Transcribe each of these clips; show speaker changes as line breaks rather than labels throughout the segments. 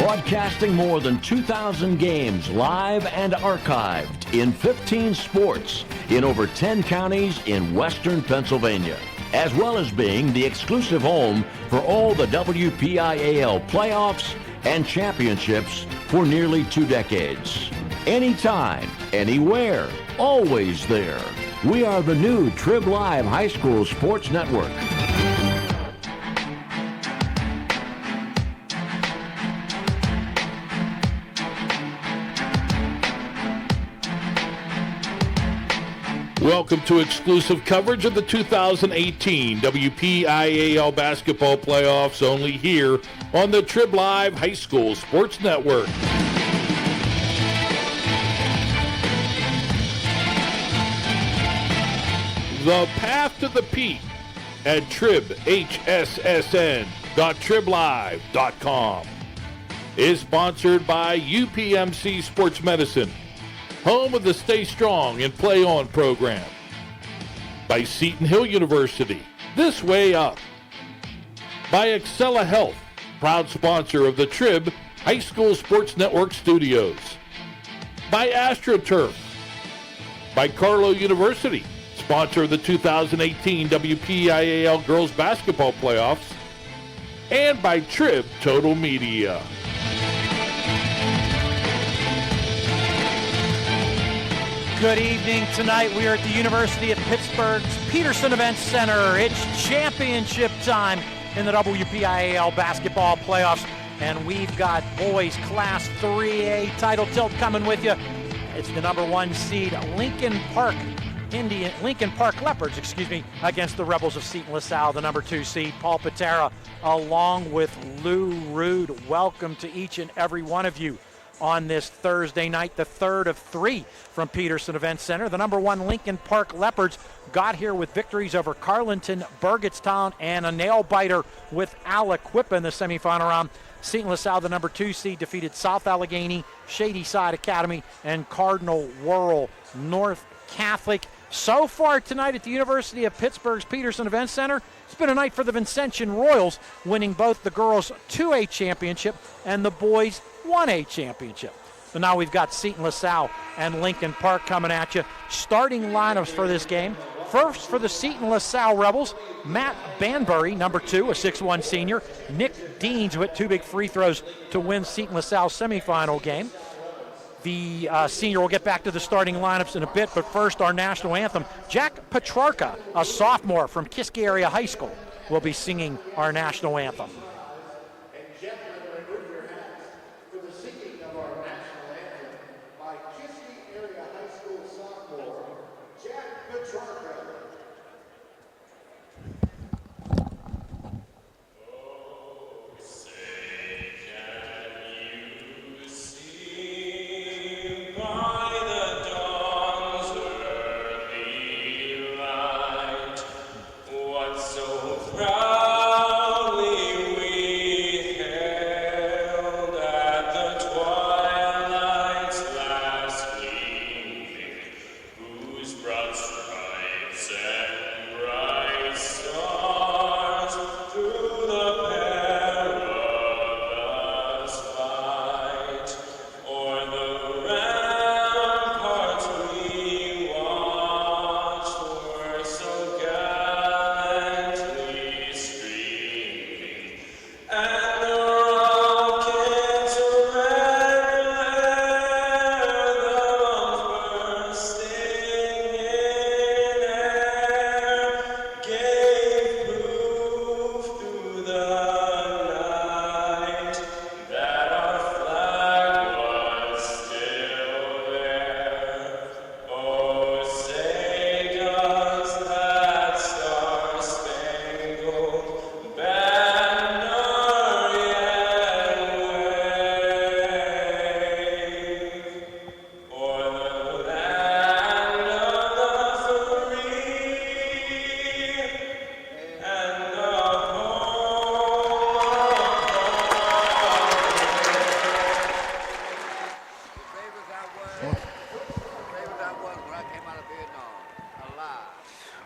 Broadcasting more than 2,000 games live and archived in 15 sports in over 10 counties in western Pennsylvania, as well as being the exclusive home for all the WPIAL playoffs and championships for nearly 2 decades. Anytime, anywhere, always there. We are the new Trib Live High School Sports Network.
Welcome to exclusive coverage of the 2018 WPIAL basketball playoffs, only here on the Trib Live High School Sports Network. The Path to the Peak at tribhssn.triblive.com is sponsored by UPMC Sports Medicine, home of the Stay Strong and Play On program. By Seton Hill University, This Way Up. By Excella Health, proud sponsor of the Trib High School Sports Network studios. By AstroTurf. By Carlow University, sponsor of the 2018 WPIAL Girls Basketball Playoffs. And by Trib Total Media.
Good evening. Tonight we are at the University of Pittsburgh's Petersen Event Center. It's championship time in the WPIAL basketball playoffs, and we've got boys Class 3A title tilt coming with you. It's the number 1 seed Lincoln Park Leopards, against the Rebels of Seton LaSalle, the number 2 seed Paul Paterra, along with Rood. Welcome to each and every one of you on this Thursday night, the third of 3 from Petersen Event Center. The number 1 Lincoln Park Leopards got here with victories over Carlinton, Burgettstown, and a nail-biter with Aliquippa in the semifinal round. Seton LaSalle, the number 2 seed, defeated South Allegheny, Shady Side Academy, and Cardinal Wuerl North Catholic. So far tonight at the University of Pittsburgh's Petersen Event Center, it's been a night for the Vincentian Royals, winning both the girls' 2A championship and the boys' 1A championship. So now we've got Seton LaSalle and Lincoln Park coming at you. Starting lineups for this game. First for the Seton LaSalle Rebels, Matt Banbury, number 2, a 6'1 senior. Nick Deans, who hit 2 big free throws to win Seton LaSalle's semifinal game. The senior will get back to the starting lineups in a bit, but first our national anthem. Jack Petrarca, a sophomore from Kiski Area High School, will be singing our national anthem.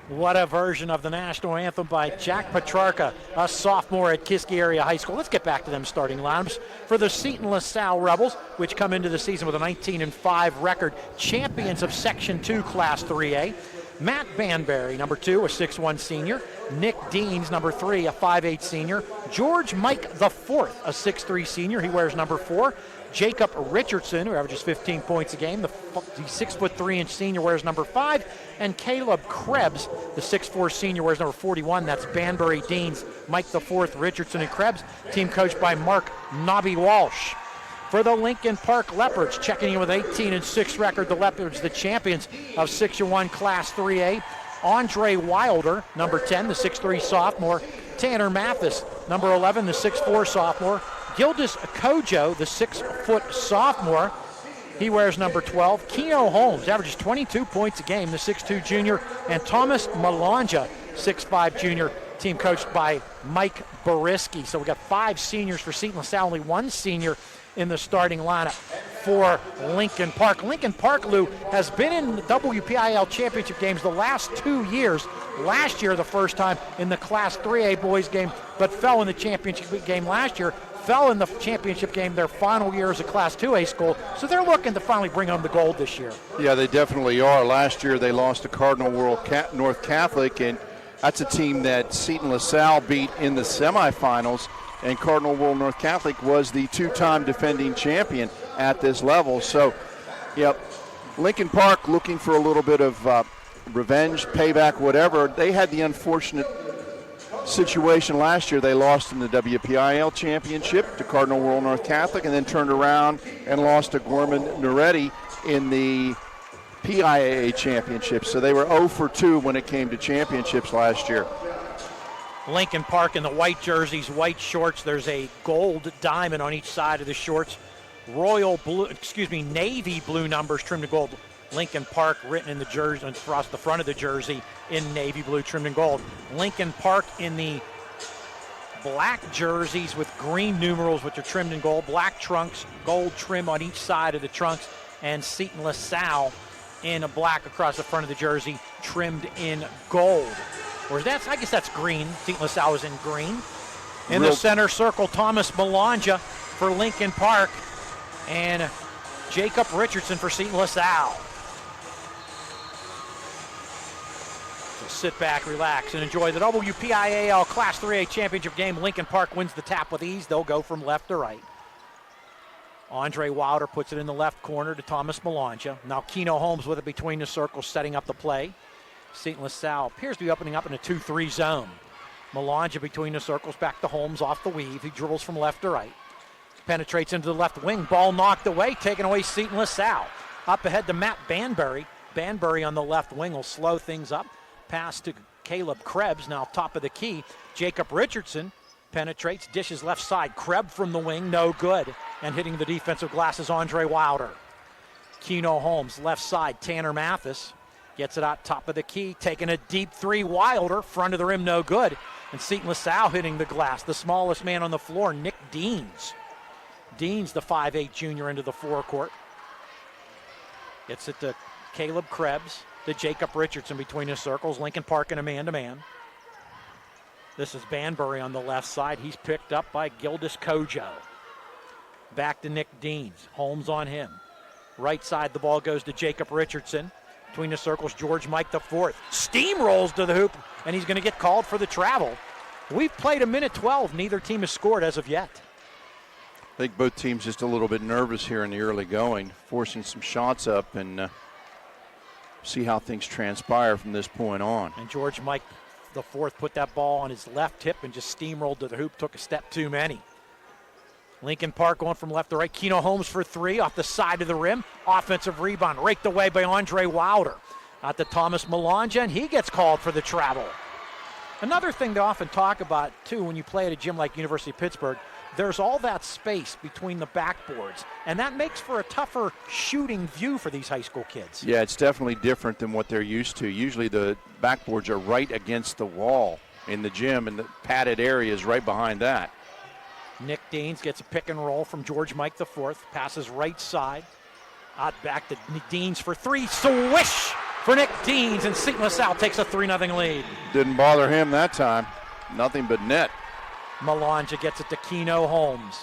What a version of the national anthem by Jack Petrarca, a sophomore at Kiski Area High School. Let's get back to them starting lineups for the Seton LaSalle Rebels, which come into the season with a 19-5 record, champions of Section 2 Class 3A. Matt Banbury, number 2, a 6'1 senior. Nick Deans, number 3, a 5'8 senior. George Mike IV, a 6'3 senior. He wears number 4. Jacob Richardson, who averages 15 points a game, the 6'3" senior, wears number 5. And Caleb Krebs, the 6'4 senior, wears number 41. That's Banbury, Deans, Mike IV, Richardson, and Krebs. Team coached by Mark Nobby Walsh. For the Lincoln Park Leopards, checking in with an 18-6 record, the Leopards, the champions of Section 1 Class 3A. Andre Wilder, number 10, the 6'3 sophomore. Tanner Mathis, number 11, the 6'4 sophomore. Gildas Kojo, the 6' sophomore. He wears number 12. Keno Holmes averages 22 points a game, the 6'2 junior. And Thomas Malanja, 6'5 junior, team coached by Mike Boriski. So we got 5 seniors for Seton LaSalle, only 1 senior in the starting lineup for Lincoln Park. Lincoln Park, Lou, has been in the WPIAL championship games the last 2 years. Last year, the first time in the Class 3A boys game, but fell in the championship game last year. Fell in the championship game their final year as a Class 2A school, so they're looking to finally bring home the gold this year.
Yeah, they definitely are. Last year they lost to Cardinal World North Catholic, and that's a team that Seton LaSalle beat in the semifinals, and Cardinal World North Catholic was the 2-time defending champion at this level. So, yep, Lincoln Park looking for a little bit of revenge, payback, whatever. They had the unfortunate situation last year. They lost in the WPIAL championship to Cardinal World North Catholic, and then turned around and lost to Gorman Noretti in the PIAA championship. So they were 0-2 when it came to championships last year.
Lincoln Park in the white jerseys, white shorts. There's a gold diamond on each side of the shorts. Navy blue numbers trimmed in gold. Lincoln Park written in the jersey across the front of the jersey in navy blue trimmed in gold. Lincoln Park in the black jerseys with green numerals, which are trimmed in gold. Black trunks, gold trim on each side of the trunks. And Seton LaSalle in a black across the front of the jersey, trimmed in gold. Or I guess that's green. Seton LaSalle is in green. In the center circle, Thomas Malanja for Lincoln Park and Jacob Richardson for Seton LaSalle. Sit back, relax, and enjoy the WPIAL Class 3A championship game. Lincoln Park wins the tap with ease. They'll go from left to right. Andre Wilder puts it in the left corner to Thomas Malanja. Now Keno Holmes with it between the circles, setting up the play. Seton LaSalle appears to be opening up in a 2-3 zone. Malanja between the circles, back to Holmes off the weave. He dribbles from left to right. Penetrates into the left wing. Ball knocked away, taken away Seton LaSalle. Up ahead to Matt Banbury. Banbury on the left wing will slow things up. Pass to Caleb Krebs, now top of the key. Jacob Richardson penetrates, dishes left side. Krebs from the wing, no good. And hitting the defensive glass is Andre Wilder. Keno Holmes, left side. Tanner Mathis gets it out top of the key, taking a deep 3. Wilder, front of the rim, no good. And Seton LaSalle hitting the glass. The smallest man on the floor, Nick Deans. Deans, the 5'8 junior, into the forecourt. Gets it to Caleb Krebs. To Jacob Richardson between his circles. Lincoln Park in a man-to-man. This is Banbury on the left side. He's picked up by Gildas Kojo. Back to Nick Deans. Holmes on him. Right side, the ball goes to Jacob Richardson. Between the circles, George Mike IV. Steamrolls to the hoop, and he's going to get called for the travel. We've played a minute 12. Neither team has scored as of yet.
I think both teams just a little bit nervous here in the early going, forcing some shots up, and see how things transpire from this point on.
And George Mike IV put that ball on his left hip and just steamrolled to the hoop, took a step too many. Lincoln Park going from left to right. Keno Holmes for 3 off the side of the rim. Offensive rebound raked away by Andre Wilder. Out to Thomas Malanja, and he gets called for the travel. Another thing they often talk about, too, when you play at a gym like University of Pittsburgh, there's all that space between the backboards, and that makes for a tougher shooting view for these high school kids.
Yeah, it's definitely different than what they're used to. Usually the backboards are right against the wall in the gym, and the padded area is right behind that.
Nick Deans gets a pick and roll from George Mike IV, passes right side. Out back to Deans for 3, swish for Nick Deans, and Seton LaSalle takes a 3-0 lead.
Didn't bother him that time. Nothing but net.
Melanja gets it to Keno Holmes.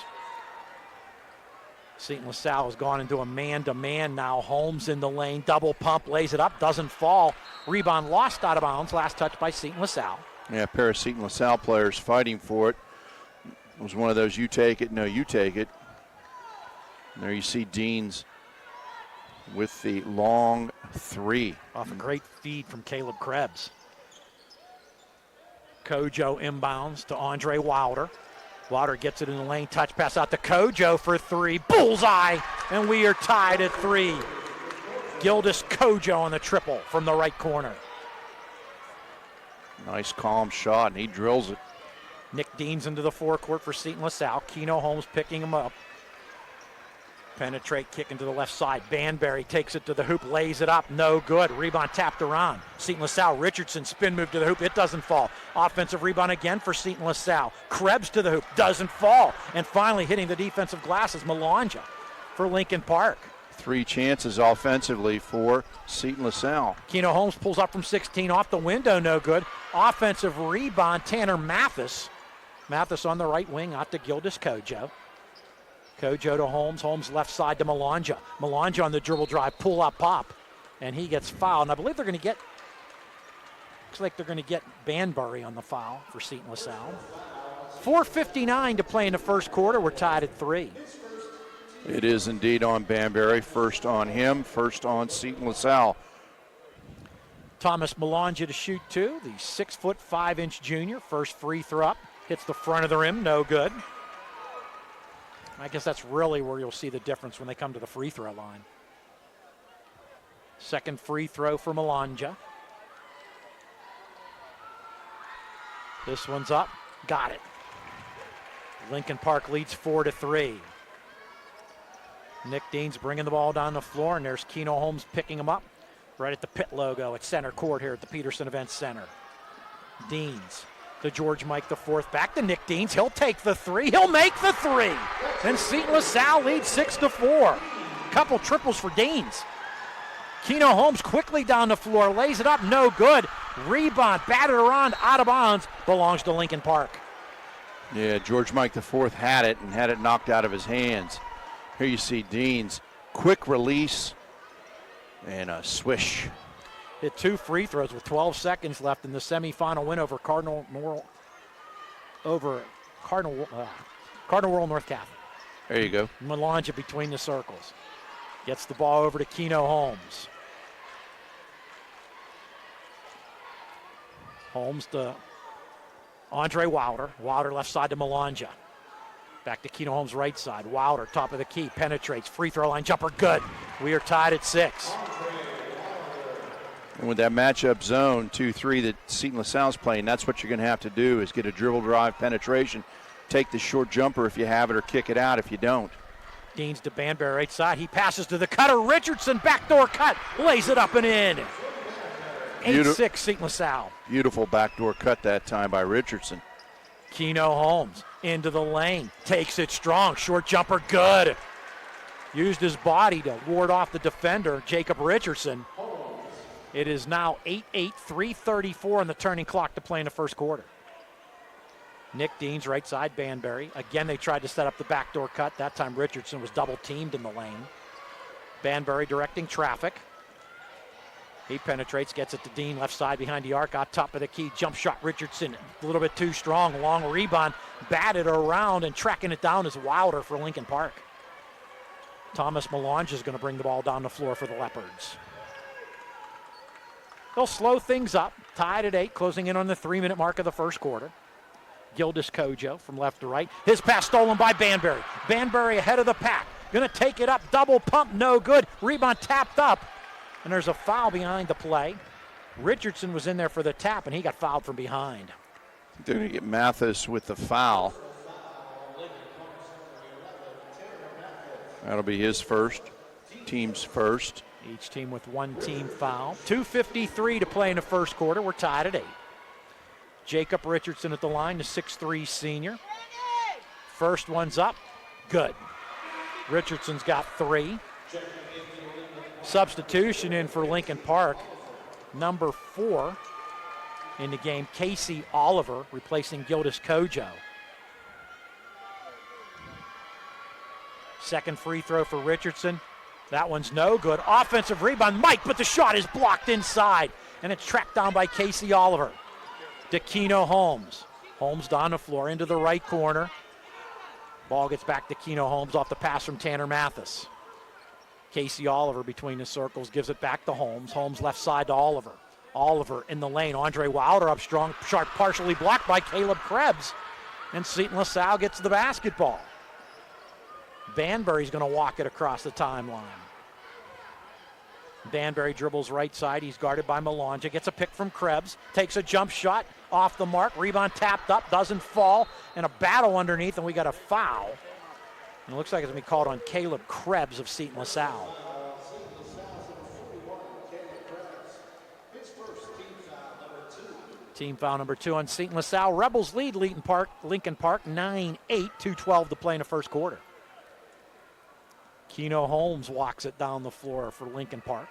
Seton LaSalle has gone into a man-to-man now. Holmes in the lane, double pump, lays it up, doesn't fall. Rebound lost out of bounds, last touch by Seton LaSalle.
Yeah, a pair of Seton LaSalle players fighting for it. It was one of those you take it, no, you take it. And there you see Deans with the long three.
Off a great feed from Caleb Krebs. Kojo inbounds to Andre Wilder. Wilder gets it in the lane, touch pass out to Kojo for three. Bullseye, and we are tied at 3. Gildas Kojo on the triple from the right corner.
Nice calm shot, and he drills it.
Nick Deans into the forecourt for Seton LaSalle. Keno Holmes picking him up. Penetrate, kick into the left side. Banbury takes it to the hoop, lays it up, no good. Rebound tapped around. Seton LaSalle, Richardson, spin move to the hoop, it doesn't fall. Offensive rebound again for Seton LaSalle. Krebs to the hoop, doesn't fall. And finally hitting the defensive glass is Melanja for Lincoln Park.
3 chances offensively for Seton LaSalle.
Keno Holmes pulls up from 16 off the window, no good. Offensive rebound, Tanner Mathis. Mathis on the right wing, out to Gildas Kojo. Kojo to Holmes, Holmes left side to Melanja. Melanja on the dribble drive, pull up, pop, and he gets fouled. And I believe they're going to get, looks like they're going to get Banbury on the foul for Seton LaSalle. 4:59 to play in the first quarter. We're tied at 3.
It is indeed on Banbury. First on him, first on Seton LaSalle.
Thomas Melanja to shoot 2, the 6', 5" junior. First free throw up, hits the front of the rim, no good. I guess that's really where you'll see the difference when they come to the free throw line. Second free throw for Melanja. This one's up, got it. Lincoln Park leads 4-3. Nick Deans bringing the ball down the floor, and there's Keno Holmes picking him up right at the pit logo at center court here at the Petersen Event Center. Deans to George Mike IV, back to Nick Deans. He'll take the 3, he'll make the 3. And Seton LaSalle leads 6-4. Couple triples for Deans. Keno Holmes quickly down the floor, lays it up, no good. Rebound, batted around, out of bounds, belongs to Lincoln Park.
Yeah, George Mike IV had it and had it knocked out of his hands. Here you see Deans, quick release and a swish.
Hit 2 free throws with 12 seconds left in the semifinal win over Cardinal World North Catholic.
There you go.
Melanja between the circles. Gets the ball over to Keno Holmes. Holmes to Andre Wilder. Wilder left side to Melanja. Back to Keno Holmes right side. Wilder, top of the key, penetrates. Free throw line jumper, good. We are tied at 6.
And with that matchup zone 2-3 that Seton LaSalle's playing, that's what you're going to have to do is get a dribble drive penetration. Take the short jumper if you have it or kick it out if you don't.
Deans to Banbury right side. He passes to the cutter. Richardson, backdoor cut. Lays it up and in. 8-6 Seton LaSalle.
Beautiful backdoor cut that time by Richardson.
Keno Holmes into the lane. Takes it strong. Short jumper, good. Used his body to ward off the defender, Jacob Richardson. It is now 8-8, 3:34 on the turning clock to play in the first quarter. Nick Deans, right side, Banbury. Again, they tried to set up the backdoor cut. That time Richardson was double teamed in the lane. Banbury directing traffic. He penetrates, gets it to Dean, left side behind the arc, out top of the key. Jump shot, Richardson, a little bit too strong. Long rebound, batted around, and tracking it down is Wilder for Lincoln Park. Thomas Melanja is going to bring the ball down the floor for the Leopards. They'll slow things up, tied at 8, closing in on the 3-minute mark of the first quarter. Gildas Kojo from left to right. His pass stolen by Banbury. Banbury ahead of the pack. Going to take it up, double pump, no good. Rebound tapped up, and there's a foul behind the play. Richardson was in there for the tap, and he got fouled from behind.
They're going to get Mathis with the foul. That'll be his first, team's first.
Each team with one team foul. 2:53 to play in the first quarter. We're tied at 8. Jacob Richardson at the line, the 6'3" senior. First one's up, good. Richardson's got 3. Substitution in for Lincoln Park. number 4 in the game, Casey Oliver, replacing Gildas Kojo. Second free throw for Richardson. That one's no good. Offensive rebound, Mike, but the shot is blocked inside, and it's tracked down by Casey Oliver. DeKeno Holmes. Holmes down the floor into the right corner. Ball gets back to Keno Holmes off the pass from Tanner Mathis. Casey Oliver between the circles gives it back to Holmes. Holmes left side to Oliver. Oliver in the lane. Andre Wilder up strong. Sharp partially blocked by Caleb Krebs. And Seton LaSalle gets the basketball. Banbury's going to walk it across the timeline. Banbury dribbles right side. He's guarded by Malonja. Gets a pick from Krebs. Takes a jump shot off the mark. Rebound tapped up. Doesn't fall. And a battle underneath, and we got a foul. And it looks like it's going to be called on Caleb Krebs of Seton LaSalle. Team foul number 2 on Seton LaSalle. Rebels lead Lincoln Park 9-8, 2:12 to play in the first quarter. Keno Holmes walks it down the floor for Lincoln Park.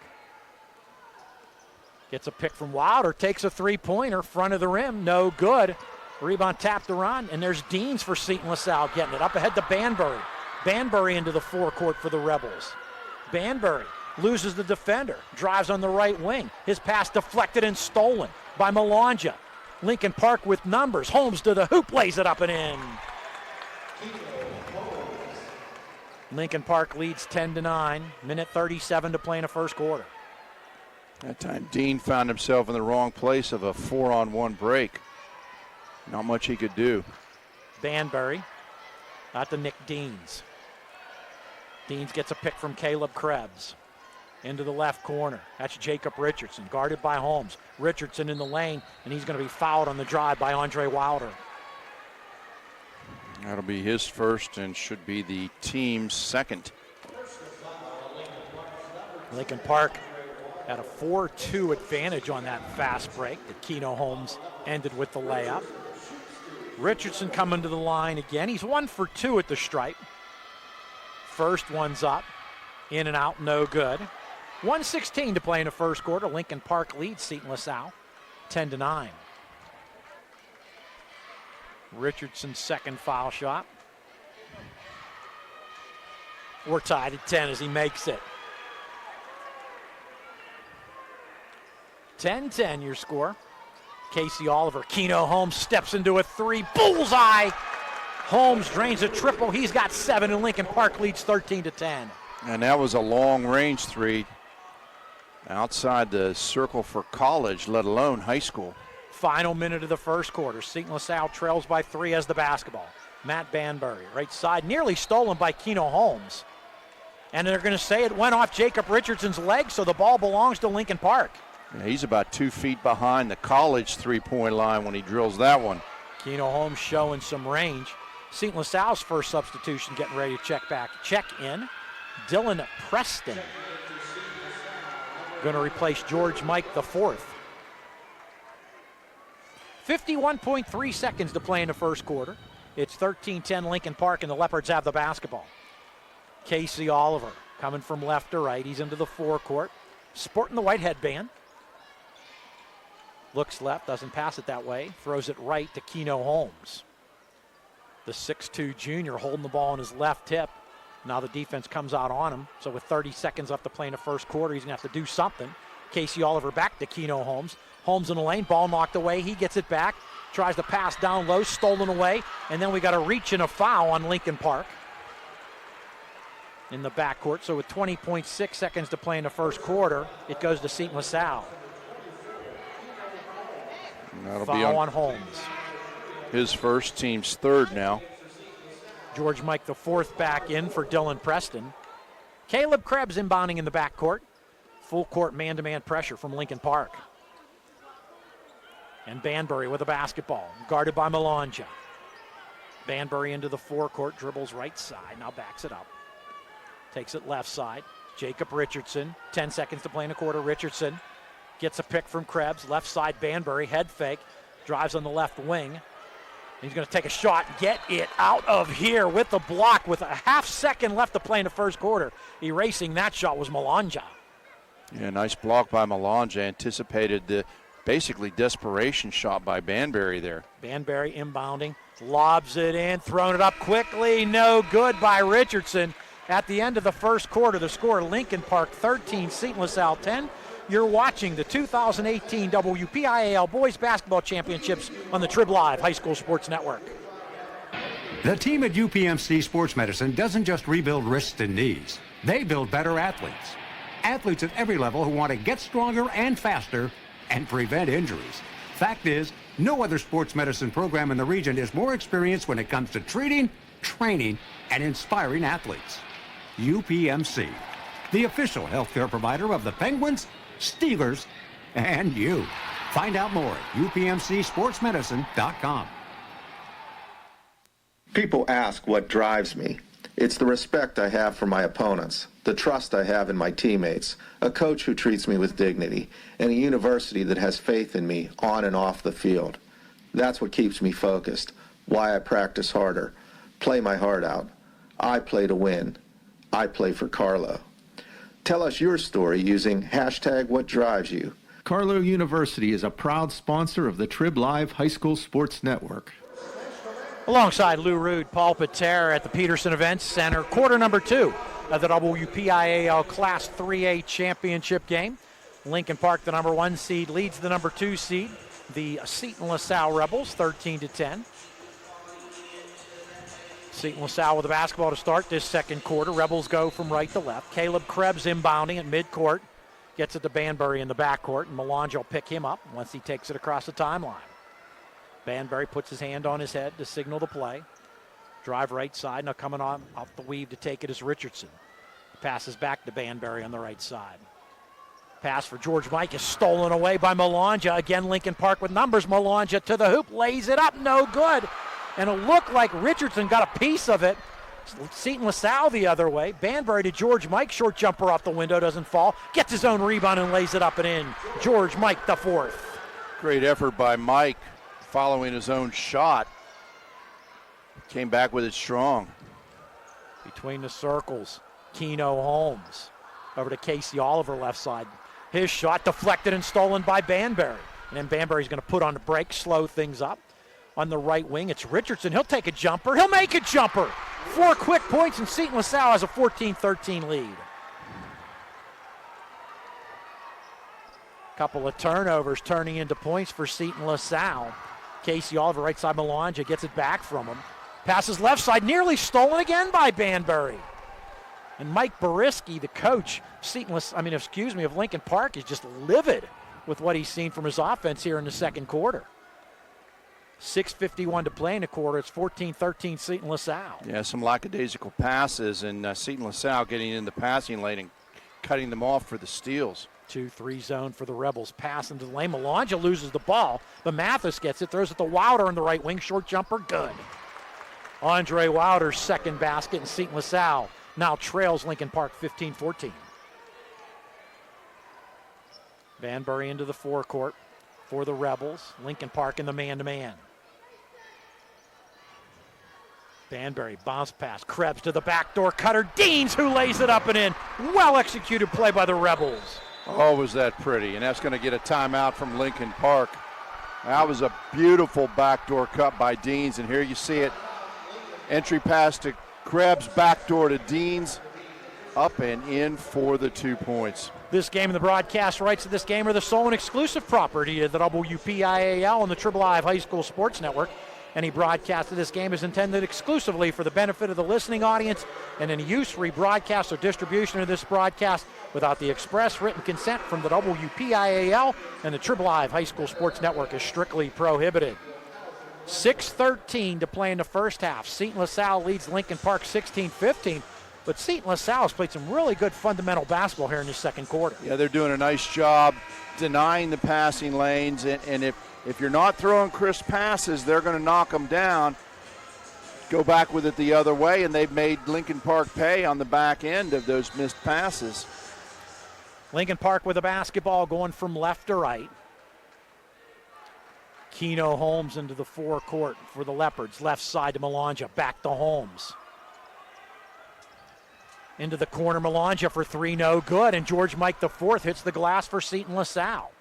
Gets a pick from Wilder, takes a three-pointer, front of the rim, no good. Rebound tapped around, and there's Deans for Seton LaSalle getting it. Up ahead to Banbury. Banbury into the forecourt for the Rebels. Banbury loses the defender, drives on the right wing. His pass deflected and stolen by Malonja. Lincoln Park with numbers. Holmes to the hoop, lays it up and in. Lincoln Park leads 10-9, minute 37 to play in the first quarter.
That time Dean found himself in the wrong place of a 4-on-1 break. Not much he could do.
Banbury out to Nick Deans. Deans gets a pick from Caleb Krebs. Into the left corner. That's Jacob Richardson, guarded by Holmes. Richardson in the lane, and he's going to be fouled on the drive by Andre Wilder.
That'll be his first and should be the team's second.
Lincoln Park had a 4-2 advantage on that fast break that Keno Holmes ended with the layup. Richardson coming to the line again. He's 1 for 2 at the stripe. First one's up, in and out, no good. 1:16 to play in the first quarter. Lincoln Park leads Seton LaSalle 10-9. Richardson's second foul shot. We're tied at 10 as he makes it. 10-10 your score. Casey Oliver, Keno Holmes steps into a three, bullseye. Holmes drains a triple. He's got 7, and Lincoln Park leads 13-10.
And that was a long-range three outside the circle for college, let alone high school.
Final minute of the first quarter. Seton LaSalle trails by 3 as the basketball. Matt Banbury, right side, nearly stolen by Keno Holmes. And they're going to say it went off Jacob Richardson's leg, so the ball belongs to Lincoln Park.
Yeah, he's about 2 feet behind the college three-point line when he drills that one.
Keno Holmes showing some range. Seton LaSalle's first substitution getting ready to check in. Dylan Preston going to replace George Mike IV. 51.3 seconds to play in the first quarter. It's 13-10 Lincoln Park, and the Leopards have the basketball. Casey Oliver coming from left to right. He's into the forecourt, sporting the white headband. Looks left, doesn't pass it that way. Throws it right to Keno Holmes. The 6'2 junior holding the ball on his left hip. Now the defense comes out on him. So with 30 seconds left to play in the first quarter, he's going to have to do something. Casey Oliver back to Keno Holmes. Holmes in the lane, ball knocked away. He gets it back, tries to pass down low, stolen away. And then we got a reach and a foul on Lincoln Park in the backcourt. So with 20.6 seconds to play in the first quarter, it goes to Seton LaSalle.
That'll
foul
be
on Holmes.
His first, team's third now.
George Mike IV back in for Dylan Preston. Caleb Krebs inbounding in the backcourt. Full court man-to-man pressure from Lincoln Park. And Banbury with a basketball, guarded by Malonja. Banbury into the forecourt, dribbles right side, now backs it up. Takes it left side. Jacob Richardson, 10 seconds to play in the quarter. Richardson gets a pick from Krebs, left side Banbury, head fake, drives on the left wing. He's going to take a shot, get it out of here with the block with a half second left to play in the first quarter. Erasing that shot was Malonja.
Yeah, nice block by Malonja. Anticipated the basically desperation shot by Banbury there.
Banbury inbounding, lobs it in, throwing it up quickly, no good by Richardson. At the end of the first quarter, the score, Lincoln Park 13, Seton LaSalle 10. You're watching the 2018 WPIAL Boys Basketball Championships on the Trib Live High School Sports Network.
The team at UPMC Sports Medicine doesn't just rebuild wrists and knees. They build better athletes. Athletes at every level who want to get stronger and faster and prevent injuries. Fact is, no other sports medicine program in the region is more experienced when it comes to treating, training, and inspiring athletes. UPMC, the official healthcare provider of the Penguins, Steelers, and you. Find out more at upmcsportsmedicine.com.
People ask what drives me. It's the respect I have for my opponents, the trust I have in my teammates, a coach who treats me with dignity, and a university that has faith in me on and off the field. That's what keeps me focused, why I practice harder, play my heart out. I play to win. I play for Carlo. Tell us your story using #WhatDriveSYou.
Carlo University is a proud sponsor of the Trib Live High School Sports Network.
Alongside Lou Rood, Paul Paterra at the Petersen Events Center, quarter number 2 of the WPIAL Class 3A Championship game. Lincoln Park, the number 1 seed, leads the number 2 seed, the Seton LaSalle Rebels, 13-10. Seton LaSalle with the basketball to start this second quarter. Rebels go from right to left. Caleb Krebs inbounding at midcourt. Gets it to Banbury in the backcourt, and Malonja will pick him up once he takes it across the timeline. Banbury puts his hand on his head to signal the play. Drive right side. Now coming off the weave to take it is Richardson. Passes back to Banbury on the right side. Pass for George Mike is stolen away by Malonja. Again, Lincoln Park with numbers. Malonja to the hoop, lays it up, no good. And it looked like Richardson got a piece of it. Seton LaSalle the other way. Banbury to George Mike. Short jumper off the window, doesn't fall. Gets his own rebound and lays it up and in. George Mike the fourth.
Great effort by Mike following his own shot. Came back with it strong.
Between the circles, Keno Holmes. Over to Casey Oliver left side. His shot deflected and stolen by Banbury. And then Banbury's going to put on the break, slow things up. On the right wing, it's Richardson. He'll take a jumper. He'll make a jumper. 4 quick points, and Seton LaSalle has a 14-13 lead. Couple of turnovers turning into points for Seton LaSalle. Casey Oliver, right side Malonja, gets it back from him. Passes left side, nearly stolen again by Banbury. And Mike Boriski, the coach, of Lincoln Park, is just livid with what he's seen from his offense here in the second quarter. 6:51 to play in the quarter. It's 14-13 Seton LaSalle.
Yeah, some lackadaisical passes, and Seton LaSalle getting in the passing lane and cutting them off for the steals.
2-3 zone for the Rebels. Pass into the lane. Malonja loses the ball, but Mathis gets it. Throws it to Wilder on the right wing. Short jumper, good. Andre Wilder's second basket, and Seton LaSalle now trails Lincoln Park 15-14. Banbury into the forecourt for the Rebels. Lincoln Park in the man-to-man. Banbury, bounce pass. Krebs to the backdoor cutter. Deans who lays it up and in. Well-executed play by the Rebels.
Oh, was that pretty. And that's going to get a timeout from Lincoln Park. That was a beautiful backdoor cut by Deans. And here you see it. Entry pass to Krebs, backdoor to Deans. Up and in for the 2 points.
This game and the broadcast rights of this game are the sole and exclusive property of the WPIAL and the Trib Live High School Sports Network. Any broadcast of this game is intended exclusively for the benefit of the listening audience, and any use, rebroadcast, or distribution of this broadcast without the express written consent from the WPIAL and the Trib Live High School Sports Network is strictly prohibited. 6:13 to play in the first half. Seton LaSalle leads Lincoln Park 16-15, but Seton LaSalle has played some really good fundamental basketball here in the second quarter.
Yeah, they're doing a nice job denying the passing lanes, and if you're not throwing crisp passes, they're going to knock them down. Go back with it the other way, and they've made Lincoln Park pay on the back end of those missed passes.
Lincoln Park with the basketball going from left to right. Keno Holmes into the forecourt for the Leopards. Left side to Malonja, back to Holmes. Into the corner, Melanja for three, no good. And George Mike IV hits the glass for Seton LaSalle.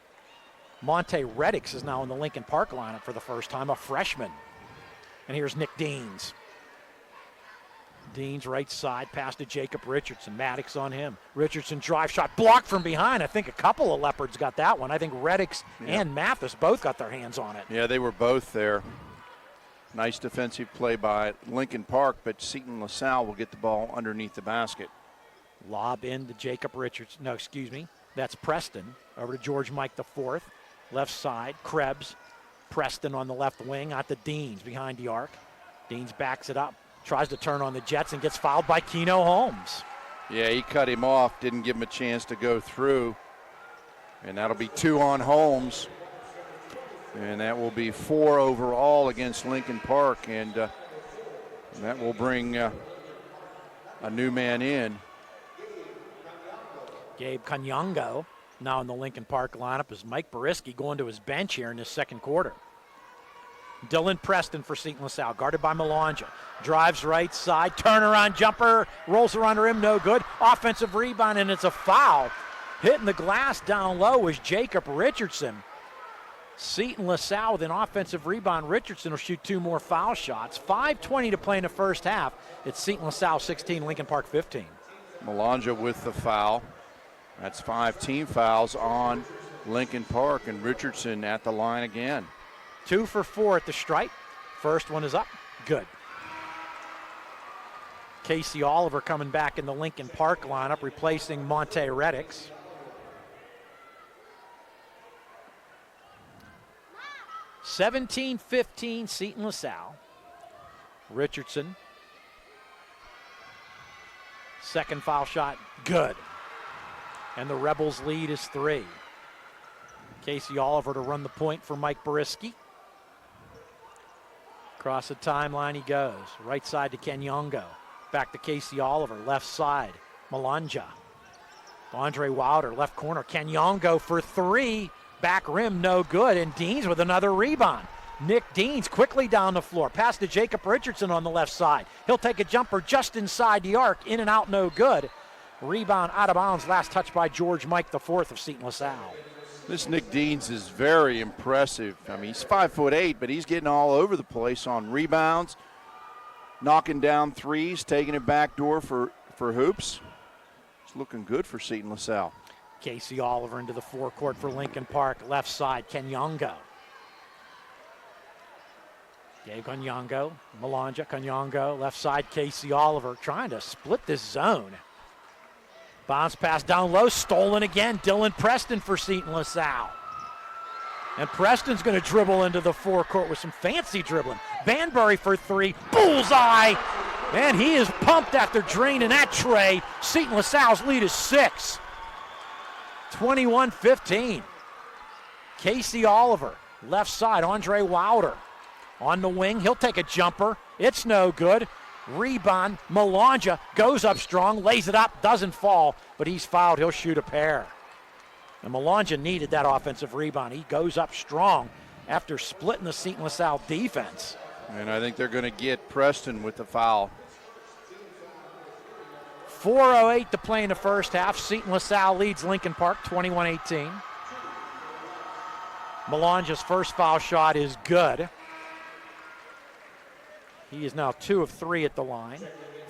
Monte Reddix is now in the Lincoln Park lineup for the first time, a freshman. And here's Nick Deans. Deans right side, pass to Jacob Richardson. Maddox on him. Richardson drive shot blocked from behind. I think a couple of Leopards got that one. I think Reddix and Mathis both got their hands on it.
Yeah, they were both there. Nice defensive play by Lincoln Park, but Seton LaSalle will get the ball underneath the basket.
Lob in to Jacob Richardson. No, excuse me. That's Preston. Over to George Mike IV. Left side, Krebs. Preston on the left wing out to Deans behind the arc. Deans backs it up. Tries to turn on the Jets and gets fouled by Keno Holmes.
Yeah, he cut him off, didn't give him a chance to go through. And that'll be 2 on Holmes. And that will be 4 overall against Lincoln Park. And that will bring a new man in.
Gabe Kanyongo now in the Lincoln Park lineup is Mike Boriski going to his bench here in this second quarter. Dylan Preston for Seton LaSalle, guarded by Melanja. Drives right side, turnaround jumper, rolls around the rim, no good. Offensive rebound, and it's a foul. Hitting the glass down low was Jacob Richardson. Seton LaSalle with an offensive rebound. Richardson will shoot 2 more foul shots. 5:20 to play in the first half. It's Seton LaSalle 16, Lincoln Park 15.
Melanja with the foul. That's 5 team fouls on Lincoln Park, and Richardson at the line again.
2 for 4 at the stripe. First one is up. Good. Casey Oliver coming back in the Lincoln Park lineup, replacing Monte Reddix. (17-15) Seton LaSalle. Richardson. Second foul shot. Good. And the Rebels' lead is 3. Casey Oliver to run the point for Mike Boriski. Across the timeline he goes. Right side to Kenyongo. Back to Casey Oliver. Left side, Melanja. Andre Wilder, left corner. Kenyongo for 3. Back rim, no good. And Deans with another rebound. Nick Deans quickly down the floor. Pass to Jacob Richardson on the left side. He'll take a jumper just inside the arc. In and out, no good. Rebound out of bounds. Last touch by George Mike IV of Seton LaSalle.
This Nick Deans is very impressive. I mean, he's 5'8", but he's getting all over the place on rebounds, knocking down threes, taking it back door for hoops. It's looking good for Seton LaSalle.
Casey Oliver into the forecourt for Lincoln Park. Left side, Kenyongo. Gabe Kanyongo, Melanja, Kanyongo. Left side, Casey Oliver trying to split this zone. Bounce pass down low, stolen again. Dylan Preston for Seton LaSalle. And Preston's going to dribble into the forecourt with some fancy dribbling. Banbury for 3, bullseye! And he is pumped after draining that tray. Seton LaSalle's lead is 6. 21-15. Casey Oliver, left side, Andre Wilder. On the wing, he'll take a jumper. It's no good. Rebound, Melanja goes up strong, lays it up, doesn't fall, but he's fouled. He'll shoot a pair. And Melanja needed that offensive rebound. He goes up strong after splitting the Seton LaSalle defense.
And I think they're going to get Preston with the foul.
4:08 to play in the first half. Seton LaSalle leads Lincoln Park 21-18. Melanja's first foul shot is good. He is now 2 of 3 at the line.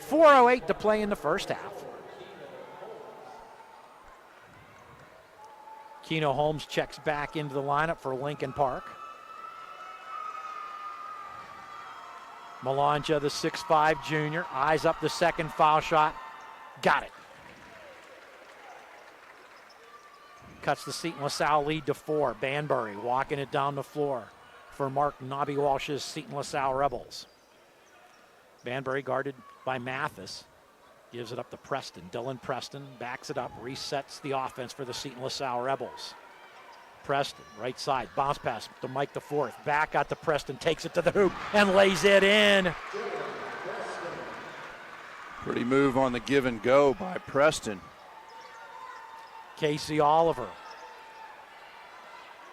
4:08 to play in the first half. Keno Holmes checks back into the lineup for Lincoln Park. Melanja, the 6'5" junior, eyes up the second foul shot. Got it. Cuts the Seton LaSalle lead to 4. Banbury walking it down the floor for Mark Nobby Walsh's Seton LaSalle Rebels. Banbury guarded by Mathis. Gives it up to Preston. Dylan Preston backs it up, resets the offense for the Seton LaSalle Rebels. Preston, right side, bounce pass to Mike IV. Back out to Preston, takes it to the hoop and lays it in.
Pretty move on the give and go by Preston.
Casey Oliver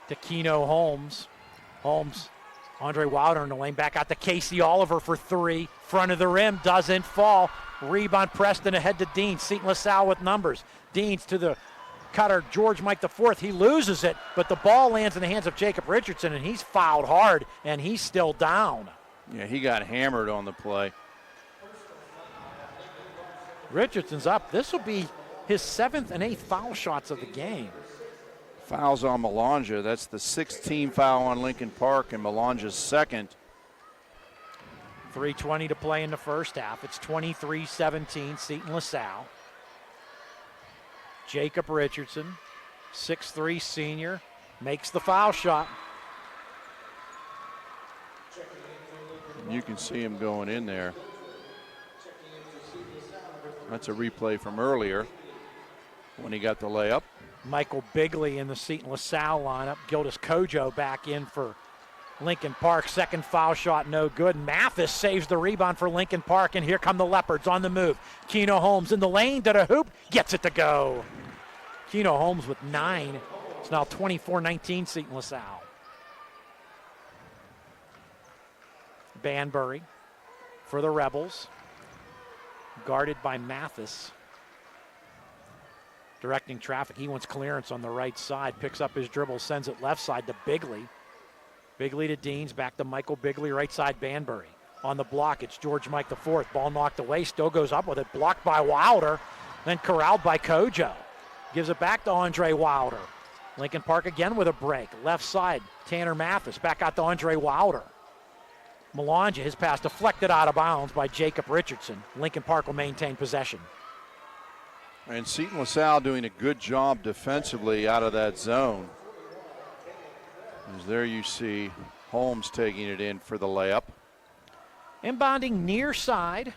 to Keno Holmes. Holmes, Andre Wilder in the lane, back out to Casey Oliver for 3. Front of the rim, doesn't fall. Rebound, Preston ahead to Deans. Seton LaSalle with numbers. Deans to the cutter, George Mike IV. He loses it, but the ball lands in the hands of Jacob Richardson, and he's fouled hard, and he's still down.
Yeah, he got hammered on the play.
Richardson's up. This will be his 7th and 8th foul shots of the game.
Fouls on Melanja. That's the 16th foul on Lincoln Park, and Melanja's second.
3:20 to play in the first half. It's 23-17, Seton LaSalle. Jacob Richardson, 6'3" senior, makes the foul shot.
You can see him going in there. That's a replay from earlier when he got the layup.
Michael Bigley in the Seton LaSalle lineup. Gildas Kojo back in for Lincoln Park. Second foul shot, no good. Mathis saves the rebound for Lincoln Park, and here come the Leopards on the move. Keno Holmes in the lane to the hoop, gets it to go. Keno Holmes with 9. It's now 24-19 Seton LaSalle. Banbury for the Rebels. Guarded by Mathis. Directing traffic. He wants clearance on the right side. Picks up his dribble, sends it left side to Bigley. Bigley to Deans, back to Michael Bigley, right side Banbury. On the block, it's George Mike IV. Ball knocked away, still goes up with it. Blocked by Wilder, then corralled by Kojo. Gives it back to Andre Wilder. Lincoln Park again with a break. Left side, Tanner Mathis, back out to Andre Wilder. Melanja, his pass deflected out of bounds by Jacob Richardson. Lincoln Park will maintain possession.
And Seton LaSalle doing a good job defensively out of that zone. As there you see Holmes taking it in for the layup.
Inbounding near side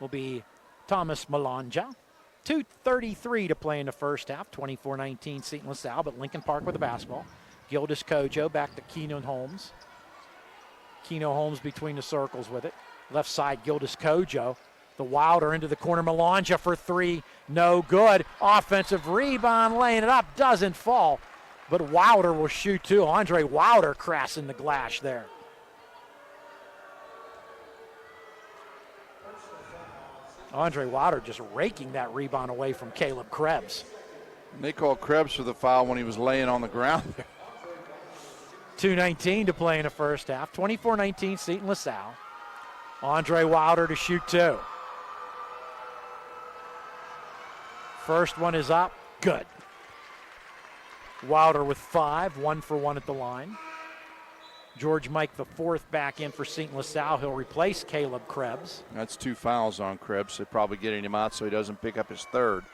will be Thomas Melanja. 2:33 to play in the first half. 24-19 Seton LaSalle, but Lincoln Park with the basketball. Gildas Kojo back to Keno Holmes. Keno Holmes between the circles with it. Left side, Gildas Kojo. The Wilder into the corner. Melanja for 3. No good. Offensive rebound, laying it up. Doesn't fall. But Wilder will shoot too. Andre Wilder crashing the glass there. Andre Wilder just raking that rebound away from Caleb Krebs.
And they called Krebs for the foul when he was laying on the ground there.
2:19 to play in the first half. 24-19 Seton LaSalle. Andre Wilder to shoot 2. First one is up. Good. Wilder with 5, 1 for 1 at the line. George Mike IV back in for Seton LaSalle. He'll replace Caleb Krebs.
That's 2 fouls on Krebs. They're probably getting him out so he doesn't pick up his third.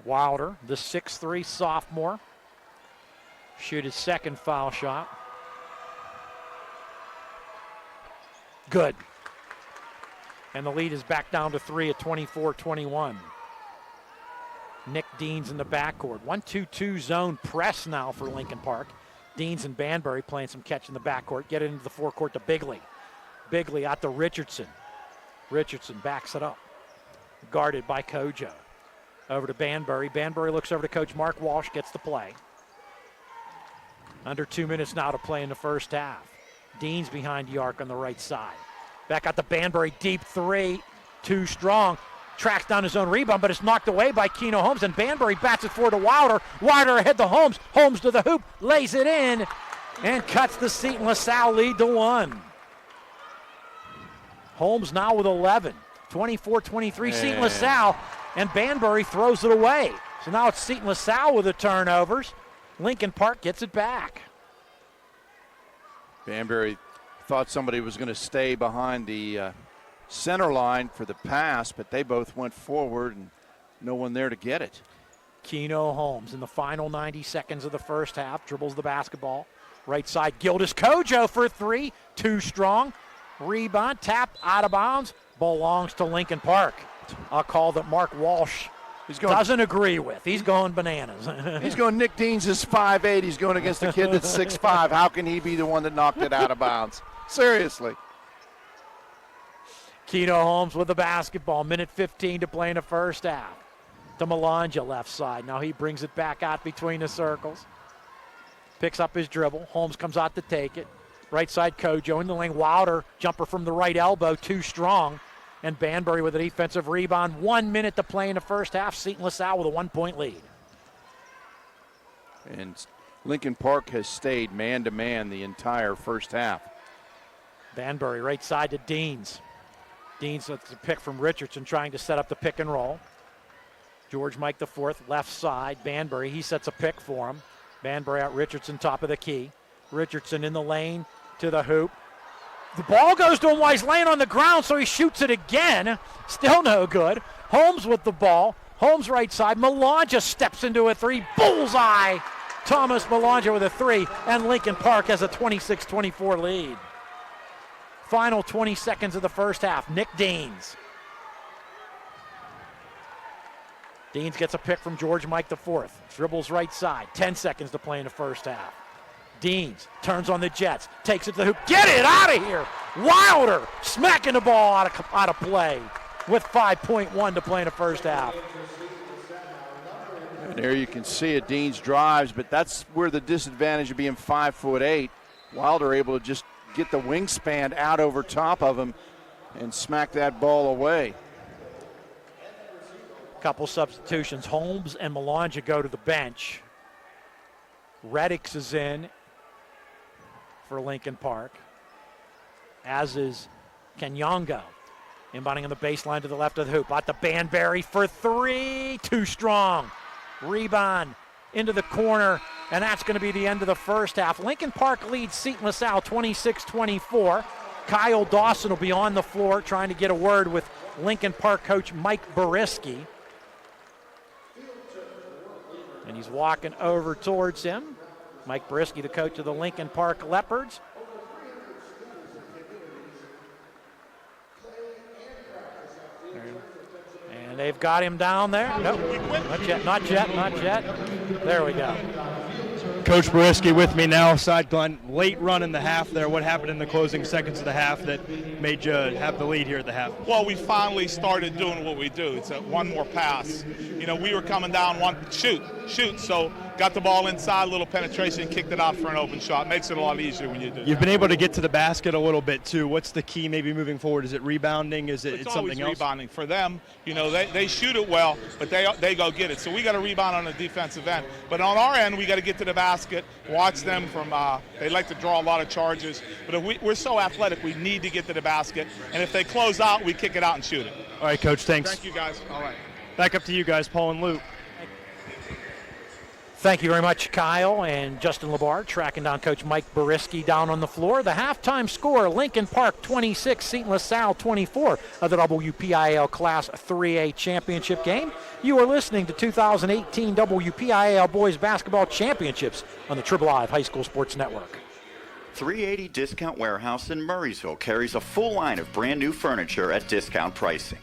Wilder, the 6'3" sophomore, shoot his second foul shot. Good. And the lead is back down to 3 at 24-21. Nick Deans in the backcourt. 1-2-2 zone press now for Lincoln Park. Deans and Banbury playing some catch in the backcourt. Get it into the forecourt to Bigley. Bigley out to Richardson. Richardson backs it up. Guarded by Kojo. Over to Banbury. Banbury looks over to Coach Mark Walsh, gets the play. Under 2 minutes now to play in the first half. Deans behind the arc on the right side. Back out to Banbury, deep 3. Too strong. Tracks down his own rebound, but it's knocked away by Keno Holmes, and Banbury bats it forward to Wilder. Wilder ahead to Holmes. Holmes to the hoop, lays it in, and cuts the Seton LaSalle lead to 1. Holmes now with 11. 24-23 Seton LaSalle, and Banbury throws it away. So now it's Seton LaSalle with the turnovers. Lincoln Park gets it back.
Banbury thought somebody was going to stay behind the center line for the pass, but they both went forward and no one there to get it.
Keno Holmes in the final 90 seconds of the first half dribbles the basketball. Right side, Gildas Kojo for 3. Too strong. Rebound, tapped out of bounds. Belongs to Lincoln Park. A call that Mark Walsh doesn't agree with. He's going bananas.
He's going, Nick Deans is 5'8". He's going against a kid that's 6'5". How can he be the one that knocked it out of bounds? Seriously.
Keno Holmes with the basketball. Minute 15 to play in the first half. To Melanja left side. Now he brings it back out between the circles. Picks up his dribble. Holmes comes out to take it. Right side Kojo in the lane. Wilder, jumper from the right elbow, too strong. and Banbury with a defensive rebound. 1 minute to play in the first half. Seton LaSalle with a 1-point lead.
And Lincoln Park has stayed man-to-man the entire first half.
Banbury right side to Deans. Deans gets a pick from Richardson, trying to set up the pick and roll. George Mike the fourth, left side. Banbury, he sets a pick for him. Banbury out Richardson, top of the key. Richardson in the lane to the hoop. The ball goes to him while he's laying on the ground, so he shoots it again. Still no good. Holmes with the ball. Holmes right side. Melanja steps into a three. Bullseye. Thomas Melanja with a three, and Lincoln Park has a 26-24 lead. Final 20 seconds of the first half. Nick Deans. Deans gets a pick from George Mike the fourth. Dribbles right side. 10 seconds to play in the first half. Deans turns on the Jets. Takes it to the hoop. Get it out of here! Wilder smacking the ball out of play with 5.1 to play in the first half.
And there you can see it. Deans drives, but that's where the disadvantage of being 5'8". Wilder able to just get the wingspan out over top of him and smack that ball away.
Couple substitutions. Holmes and Melanja go to the bench. Reddix is in for Lincoln Park, as is Kenyongo. Inbounding on the baseline to the left of the hoop. Out to Banbury for three. Too strong. Rebound into the corner, and that's going to be the end of the first half. Lincoln Park leads Seton LaSalle 26-24. Kyle Dawson will be on the floor trying to get a word with Lincoln Park coach Mike Boriski. And he's walking over towards him. Mike Boriski, the coach of the Lincoln Park Leopards. And they've got him down there. Nope, not yet. There we go.
Coach Boriski with me now. Side Glenn, late run in the half there. What happened in the closing seconds of the half that made you have the lead here at the half?
Well, we finally started doing what we do. It's one more pass. You know, we were coming down one shoot. So got the ball inside, a little penetration, kicked it out for an open shot. Makes it a lot easier when you do.
You've been able to get to the basket a little bit too. What's the key maybe moving forward? Is it rebounding? Is it something else?
Rebounding for them. You know, they shoot it well, but they go get it. So we got to rebound on the defensive end. But on our end, we got to get to the basket. Watch them from. They like to draw a lot of charges, but if we're so athletic, we need to get to the basket. And if they close out, we kick it out and shoot it.
All right, Coach. Thanks.
Thank you, guys. All right.
Back up to you guys, Paul and Luke.
Thank you very much, Kyle and Justin LeBar, tracking down Coach Mike Boriski down on the floor. The halftime score, Lincoln Park 26, Seton LaSalle 24 of the WPIAL Class 3A Championship game. You are listening to 2018 WPIAL Boys Basketball Championships on the Trib Live High School Sports Network.
380 Discount Warehouse in Murraysville carries a full line of brand new furniture at discount pricing.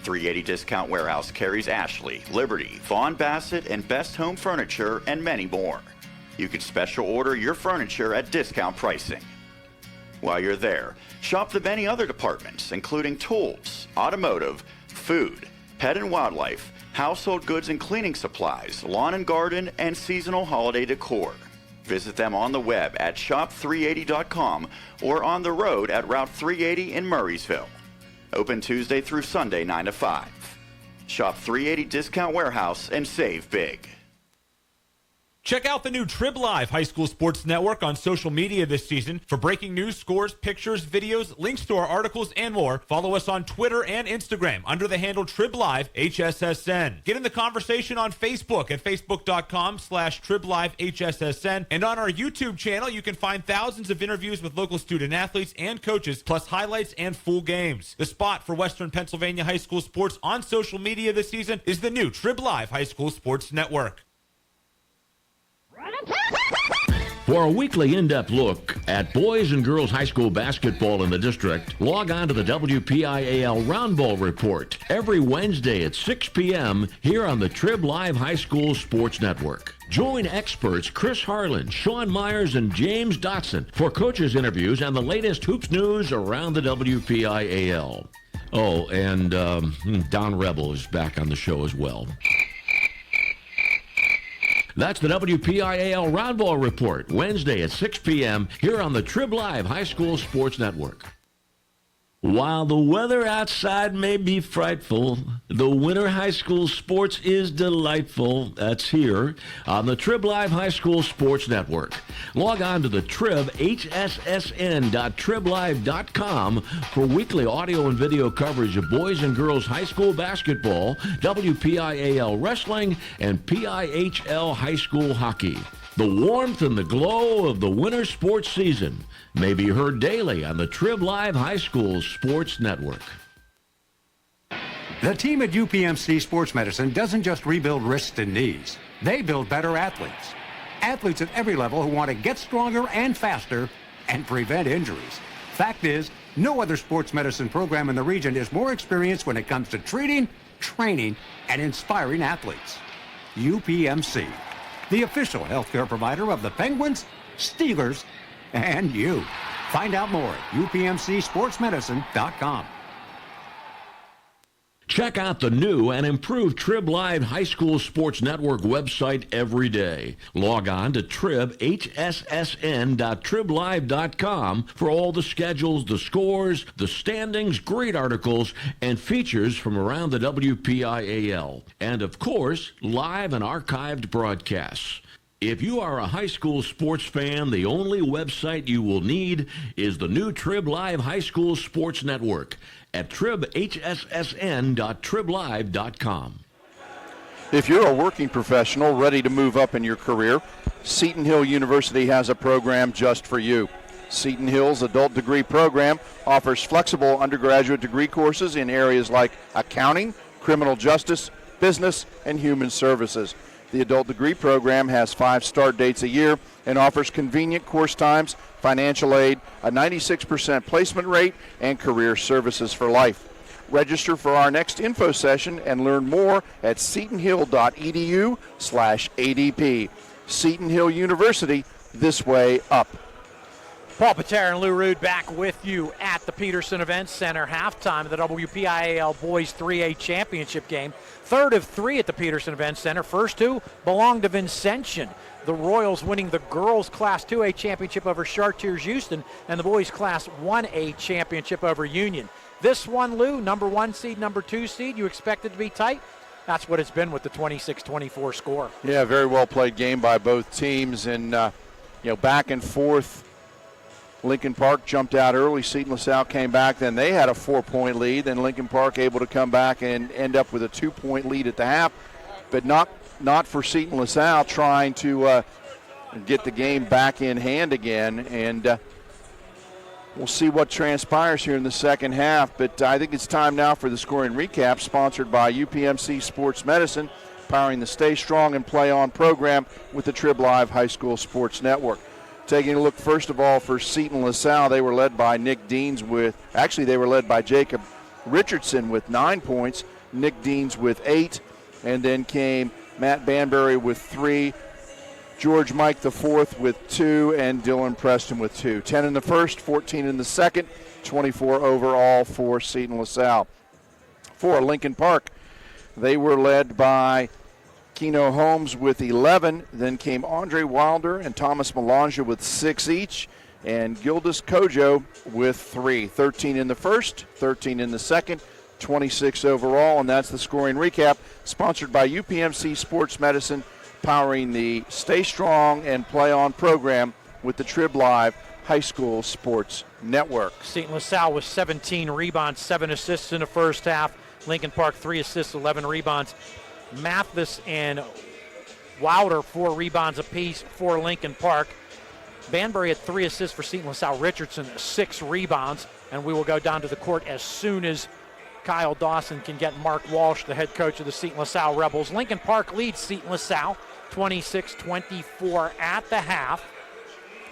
380 Discount Warehouse carries Ashley, Liberty, Vaughn Bassett, and Best Home Furniture, and many more. You can special order your furniture at discount pricing. While you're there, shop the many other departments, including tools, automotive, food, pet and wildlife, household goods and cleaning supplies, lawn and garden, and seasonal holiday decor. Visit them on the web at shop380.com or on the road at Route 380 in Murraysville. Open Tuesday through Sunday, 9 to 5. Shop 380 Discount Warehouse and save big.
Check out the new Trib Live High School Sports Network on social media this season. For breaking news, scores, pictures, videos, links to our articles, and more, follow us on Twitter and Instagram under the handle Trib Live HSSN. Get in the conversation on Facebook at facebook.com/Trib Live HSSN. And on our YouTube channel, you can find thousands of interviews with local student athletes and coaches, plus highlights and full games. The spot for Western Pennsylvania high school sports on social media this season is the new Trib Live High School Sports Network.
For a weekly in-depth look at boys and girls high school basketball in the district, log on to the WPIAL Round Ball Report every Wednesday at 6 p.m. here on the Trib Live High School Sports Network. Join experts Chris Harlan, Sean Myers, and James Dotson for coaches' interviews and the latest hoops news around the WPIAL. Oh, and Don Rebel is back on the show as well. That's the WPIAL Round Ball Report, Wednesday at 6 p.m. here on the Trib Live High School Sports Network. While the weather outside may be frightful, the winter high school sports is delightful. That's here on the Trib Live High School Sports Network. Log on to the Trib, hssn.triblive.com for weekly audio and video coverage of boys and girls high school basketball, WPIAL wrestling, and PIHL high school hockey. The warmth and the glow of the winter sports season may be heard daily on the Trib Live High School Sports Network.
The team at UPMC Sports Medicine doesn't just rebuild wrists and knees. They build better athletes. Athletes at every level who want to get stronger and faster and prevent injuries. Fact is, no other sports medicine program in the region is more experienced when it comes to treating, training, and inspiring athletes. UPMC, the official healthcare provider of the Penguins, Steelers, and you. Find out more at upmcsportsmedicine.com.
Check out the new and improved Trib Live High School Sports Network website every day. Log on to Trib, hssn.triblive.com for all the schedules, the scores, the standings, great articles, and features from around the WPIAL. And, of course, live and archived broadcasts. If you are a high school sports fan, the only website you will need is the new Trib Live High School Sports Network at hssn.triblive.com.
If you're a working professional ready to move up in your career, Seton Hill University has a program just for you. Seton Hill's adult degree program offers flexible undergraduate degree courses in areas like accounting, criminal justice, business, and human services. The adult degree program has 5 start dates a year and offers convenient course times, financial aid, a 96% placement rate, and career services for life. Register for our next info session and learn more at setonhill.edu/ADP. Seton Hill University, this way up.
Paul Paterra and Lou Rood back with you at the Petersen Event Center. Halftime of the WPIAL Boys 3A Championship game. Third of 3 at the Petersen Event Center. First 2 belong to Vincentian. The Royals winning the girls Class 2A championship over Chartiers Houston and the boys Class 1A championship over Union. This one, Lou, number 1 seed, number 2 seed, you expect it to be tight? That's what it's been with the 26-24 score.
Yeah, very well played game by both teams, and back and forth. Lincoln Park jumped out early. Seton LaSalle came back. Then they had a 4-point lead. Then Lincoln Park able to come back and end up with a 2-point lead at the half. But not for Seton LaSalle, trying to get the game back in hand again. And we'll see what transpires here in the second half. But I think it's time now for the scoring recap, sponsored by UPMC Sports Medicine, powering the Stay Strong and Play On program with the Trib Live High School Sports Network. Taking a look, first of all, for Seton LaSalle, they were led by Nick Deans they were led by Jacob Richardson with 9 points, Nick Deans with 8, and then came Matt Banbury with 3, George Mike the fourth with 2, and Dylan Preston with 2. 10 in the first, 14 in the second, 24 overall for Seton LaSalle. For Lincoln Park, they were led by Keno Holmes with 11, then came Andre Wilder and Thomas Melange with 6 each, and Gildas Kojo with 3. 13 in the first, 13 in the second, 26 overall, and that's the scoring recap, sponsored by UPMC Sports Medicine, powering the Stay Strong and Play On program with the Trib Live High School Sports Network.
Seton LaSalle with 17 rebounds, 7 assists in the first half. Lincoln Park 3 assists, 11 rebounds. Mathis and Wilder 4 rebounds apiece for Lincoln Park. Banbury had 3 assists for Seton LaSalle. Richardson 6 rebounds, and we will go down to the court as soon as Kyle Dawson can get Mark Walsh, the head coach of the Seton LaSalle Rebels. Lincoln Park leads Seton LaSalle 26-24 at the half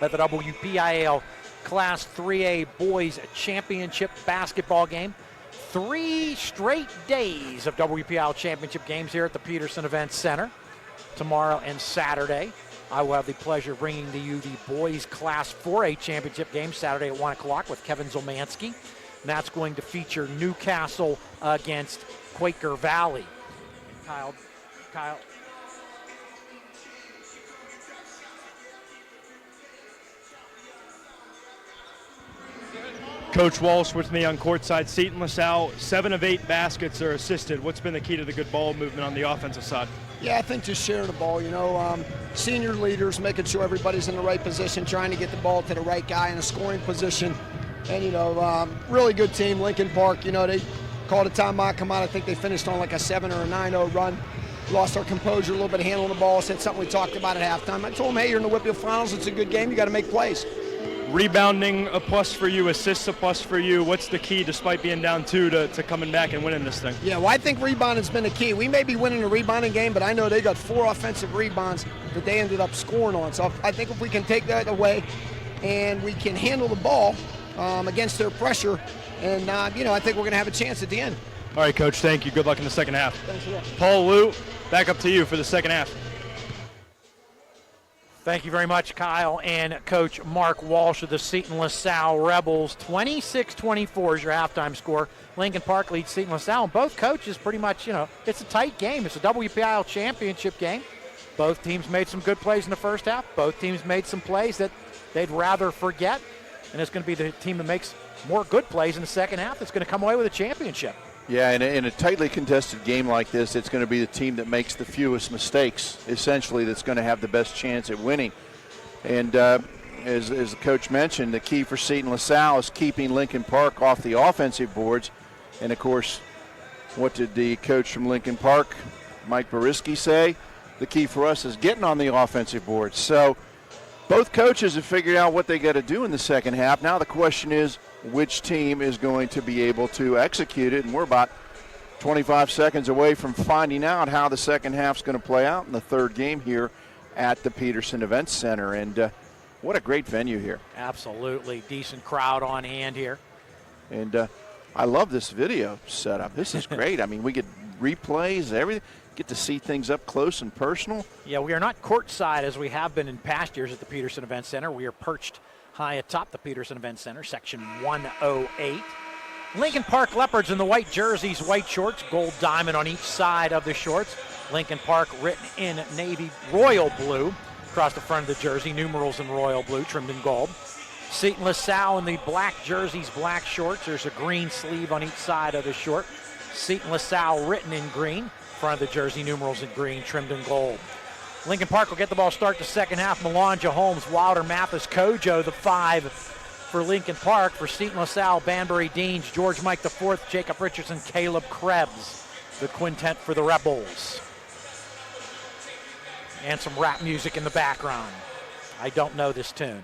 at the WPIAL Class 3A Boys Championship basketball game. 3 straight days of WPIAL championship games here at the Petersen Event Center. Tomorrow and Saturday, I will have the pleasure of bringing to you the boys Class 4A championship game Saturday at 1 o'clock with Kevin Zolmanski. And that's going to feature Newcastle against Quaker Valley. And Kyle.
Coach Walsh with me on courtside. Seton LaSalle, 7 of 8 baskets are assisted. What's been the key to the good ball movement on the offensive side?
Yeah, I think just sharing the ball, senior leaders, making sure everybody's in the right position, trying to get the ball to the right guy in a scoring position. And, really good team, Lincoln Park. They called a timeout, come out. I think they finished on like a 7 or a 9-0 run. Lost our composure a little bit handling the ball. Said something we talked about at halftime. I told them, hey, you're in the WPIAL Finals. It's a good game. You got to make plays.
Rebounding a plus for you, assists a plus for you. What's the key, despite being down 2, to coming back and winning this thing?
Yeah, well, I think rebounding's been the key. We may be winning the rebounding game, but I know they got 4 offensive rebounds that they ended up scoring on. So I think if we can take that away and we can handle the ball against their pressure, and, I think we're going to have a chance at the end.
All right, Coach, thank you. Good luck in the second half.
Thanks a lot.
Paul Lou, back up to you for the second half.
Thank you very much, Kyle and Coach Mark Walsh of the Seton LaSalle Rebels. 26-24 is your halftime score. Lincoln Park leads Seton LaSalle. And both coaches pretty much, it's a tight game. It's a WPIAL championship game. Both teams made some good plays in the first half. Both teams made some plays that they'd rather forget. And it's going to be the team that makes more good plays in the second half that's going to come away with a championship.
Yeah, in a tightly contested game like this, it's going to be the team that makes the fewest mistakes, essentially, that's going to have the best chance at winning. And as the coach mentioned, the key for Seton LaSalle is keeping Lincoln Park off the offensive boards. And, of course, what did the coach from Lincoln Park, Mike Boriski, say? The key for us is getting on the offensive boards. So both coaches have figured out what they got to do in the second half. Now the question is, which team is going to be able to execute it? And we're about 25 seconds away from finding out how the second half's going to play out in the third game here at the Petersen Events Center. And what a great venue here.
Absolutely. Decent crowd on hand here.
And I love this video setup. This is great. I mean, we get replays, everything. Get to see things up close and personal.
Yeah, we are not courtside as we have been in past years at the Petersen Event Center. We are perched high atop the Petersen Event Center, section 108. Lincoln Park Leopards in the white jerseys, white shorts, gold diamond on each side of the shorts. Lincoln Park written in navy royal blue across the front of the jersey, numerals in royal blue, trimmed in gold. Seton LaSalle in the black jerseys, black shorts. There's a green sleeve on each side of the short. Seton LaSalle written in green, front of the jersey, numerals in green, trimmed in gold. Lincoln Park will get the ball start the second half. Melanja, Holmes, Wilder, Mathis, Kojo, the 5 for Lincoln Park. For Seton LaSalle, Banbury Deans, George Mike IV, Jacob Richardson, Caleb Krebs, the quintet for the Rebels. And some rap music in the background. I don't know this tune.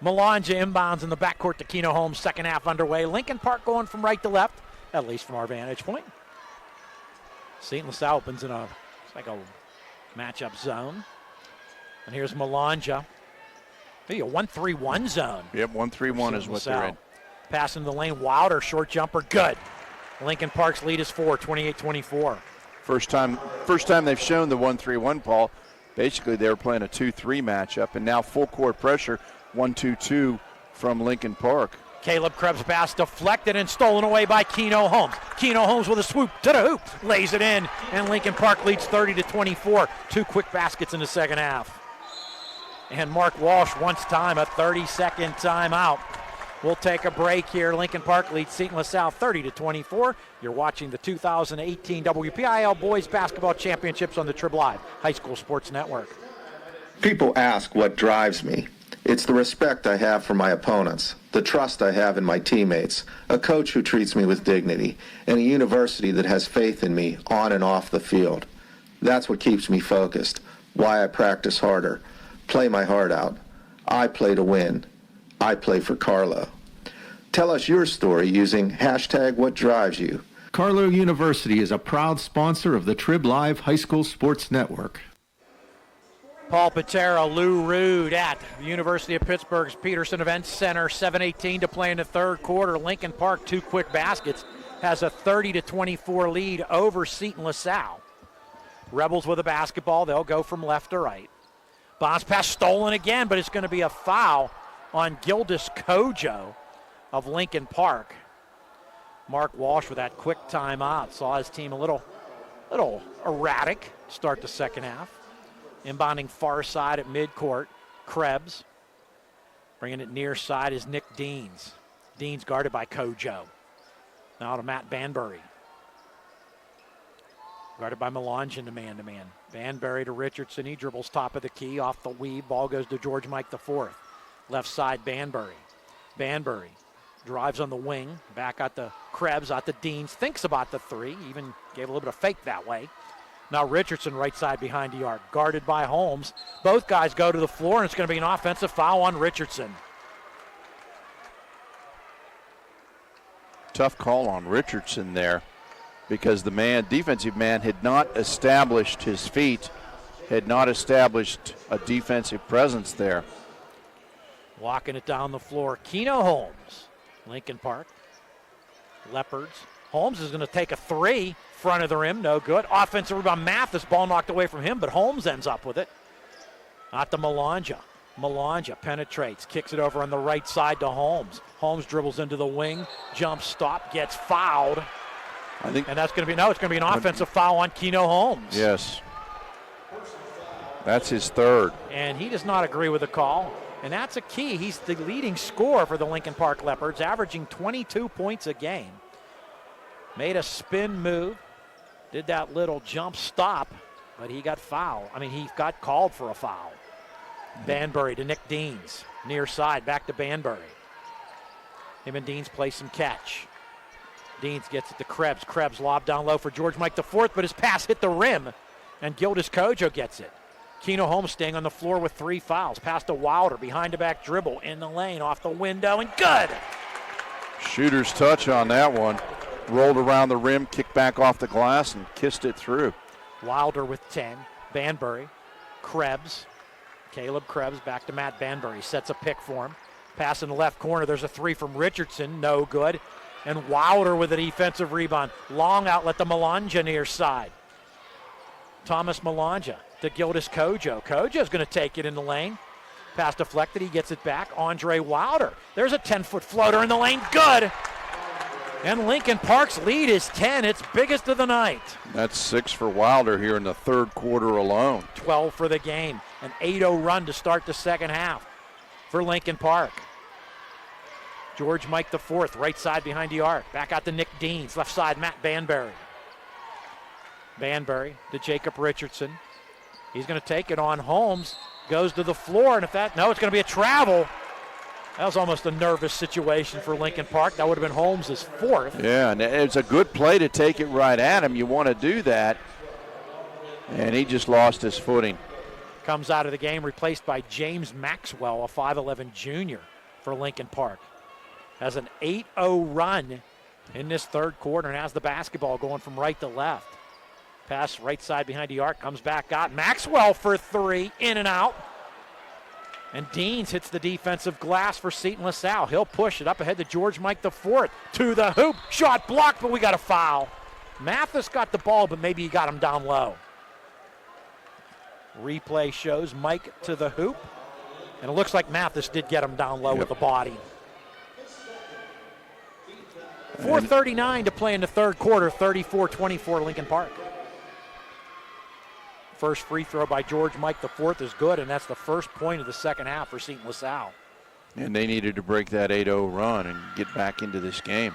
Melanja inbounds in the backcourt to Keno Holmes, second half underway. Lincoln Park going from right to left, at least from our vantage point. Seton LaSalle opens in a matchup zone. And here's Melanja. Hey, a 1-3-1 zone.
Yep, 1-3-1 is what they're in.
Pass into the lane, Wilder, short jumper, good. Lincoln Park's lead is 4, 28-24.
First time they've shown the 1-3-1, Paul. Basically, they were playing a 2-3 matchup, and now full court pressure, 1-2-2 from Lincoln Park.
Caleb Krebs' pass deflected and stolen away by Keno Holmes. Keno Holmes with a swoop to the hoop, lays it in, and Lincoln Park leads 30-24. 2 quick baskets in the second half. And Mark Walsh wants time, a 30-second timeout. We'll take a break here. Lincoln Park leads Seton LaSalle 30-24. You're watching the 2018 WPIAL Boys Basketball Championships on the Trib Live High School Sports Network.
People ask what drives me. It's the respect I have for my opponents, the trust I have in my teammates, a coach who treats me with dignity, and a university that has faith in me on and off the field. That's what keeps me focused, why I practice harder, play my heart out. I play to win. I play for Carlo. Tell us your story using #WhatDriveSYou.
Carlo University is a proud sponsor of the Trib Live High School Sports Network.
Paul Paterra, Lou Rood at the University of Pittsburgh's Petersen Events Center. 7:18 to play in the third quarter. Lincoln Park, 2 quick baskets, has a 30-24 lead over Seton LaSalle. Rebels with a basketball. They'll go from left to right. Bounce pass stolen again, but it's going to be a foul on Gildis Kojo of Lincoln Park. Mark Walsh with that quick timeout. Saw his team a little erratic start the second half. Inbounding far side at midcourt, Krebs. Bringing it near side is Nick Deans. Dean's guarded by Kojo. Now to Matt Banbury. Guarded by Melange into man-to-man. Banbury to Richardson. He dribbles top of the key, off the weave. Ball goes to George Mike IV. Left side, Banbury. Banbury drives on the wing. Back out to Krebs, out to Deans. Thinks about the three. Even gave a little bit of fake that way. Now Richardson right side behind the arc. Guarded by Holmes. Both guys go to the floor, and it's going to be an offensive foul on Richardson.
Tough call on Richardson there, because the defensive man had not established his feet, had not established a defensive presence there.
Walking it down the floor, Keno Holmes. Lincoln Park. Leopards. Holmes is going to take a three. Front of the rim, no good. Offensive rebound, Mathis. Ball knocked away from him, but Holmes ends up with it. Out to Melange. Melange penetrates, kicks it over on the right side to Holmes. Holmes dribbles into the wing, jump stop, gets fouled. And that's going to be, it's going to be an offensive foul on Keno Holmes.
Yes. That's his third.
And he does not agree with the call. And that's a key. He's the leading scorer for the Lincoln Park Leopards, averaging 22 points a game. Made a spin move, did that little jump stop, but he got fouled. He got called for a foul. Banbury to Nick Deans, near side, back to Banbury. Him and Deans play some catch. Deans gets it to Krebs. Krebs lob down low for George Mike IV, but his pass hit the rim, and Gildas Kojo gets it. Keno Holmes staying on the floor with 3 fouls. Pass to Wilder, behind the back dribble, in the lane, off the window, and good!
Shooter's touch on that one. Rolled around the rim, kicked back off the glass, and kissed it through.
Wilder with 10. Banbury. Krebs. Caleb Krebs back to Matt Banbury. Sets a pick for him. Pass in the left corner. There's a three from Richardson. No good. And Wilder with a defensive rebound. Long outlet to Melange near side. Thomas Melange to Gildas Kojo. Kojo's going to take it in the lane. Pass deflected. He gets it back. Andre Wilder. There's a 10-foot floater in the lane. Good. And Lincoln Park's lead is 10. It's biggest of the night.
That's 6 for Wilder here in the third quarter alone.
12 for the game. An 8-0 run to start the second half for Lincoln Park. George Mike IV, right side behind the arc. Back out to Nick Deans. Left side, Matt Banbury. Banbury to Jacob Richardson. He's going to take it on Holmes. Goes to the floor, and it's going to be a travel. That was almost a nervous situation for Lincoln Park. That would have been Holmes' fourth.
Yeah, and it's a good play to take it right at him. You want to do that. And he just lost his footing.
Comes out of the game, replaced by James Maxwell, a 5'11 junior for Lincoln Park. Has an 8-0 run in this third quarter and has the basketball going from right to left. Pass right side behind the arc, comes back out. Maxwell for 3, in and out. And Deans hits the defensive glass for Seton LaSalle. He'll push it up ahead to George Mike IV. To the hoop. Shot blocked, but we got a foul. Mathis got the ball, but maybe he got him down low. Replay shows Mike to the hoop. And it looks like Mathis did get him down low with the body. 4:39 to play in the third quarter. 34-24 Lincoln Park. First free throw by George Mike IV is good, and that's the first point of the second half for Seton LaSalle.
And they needed to break that 8-0 run and get back into this game.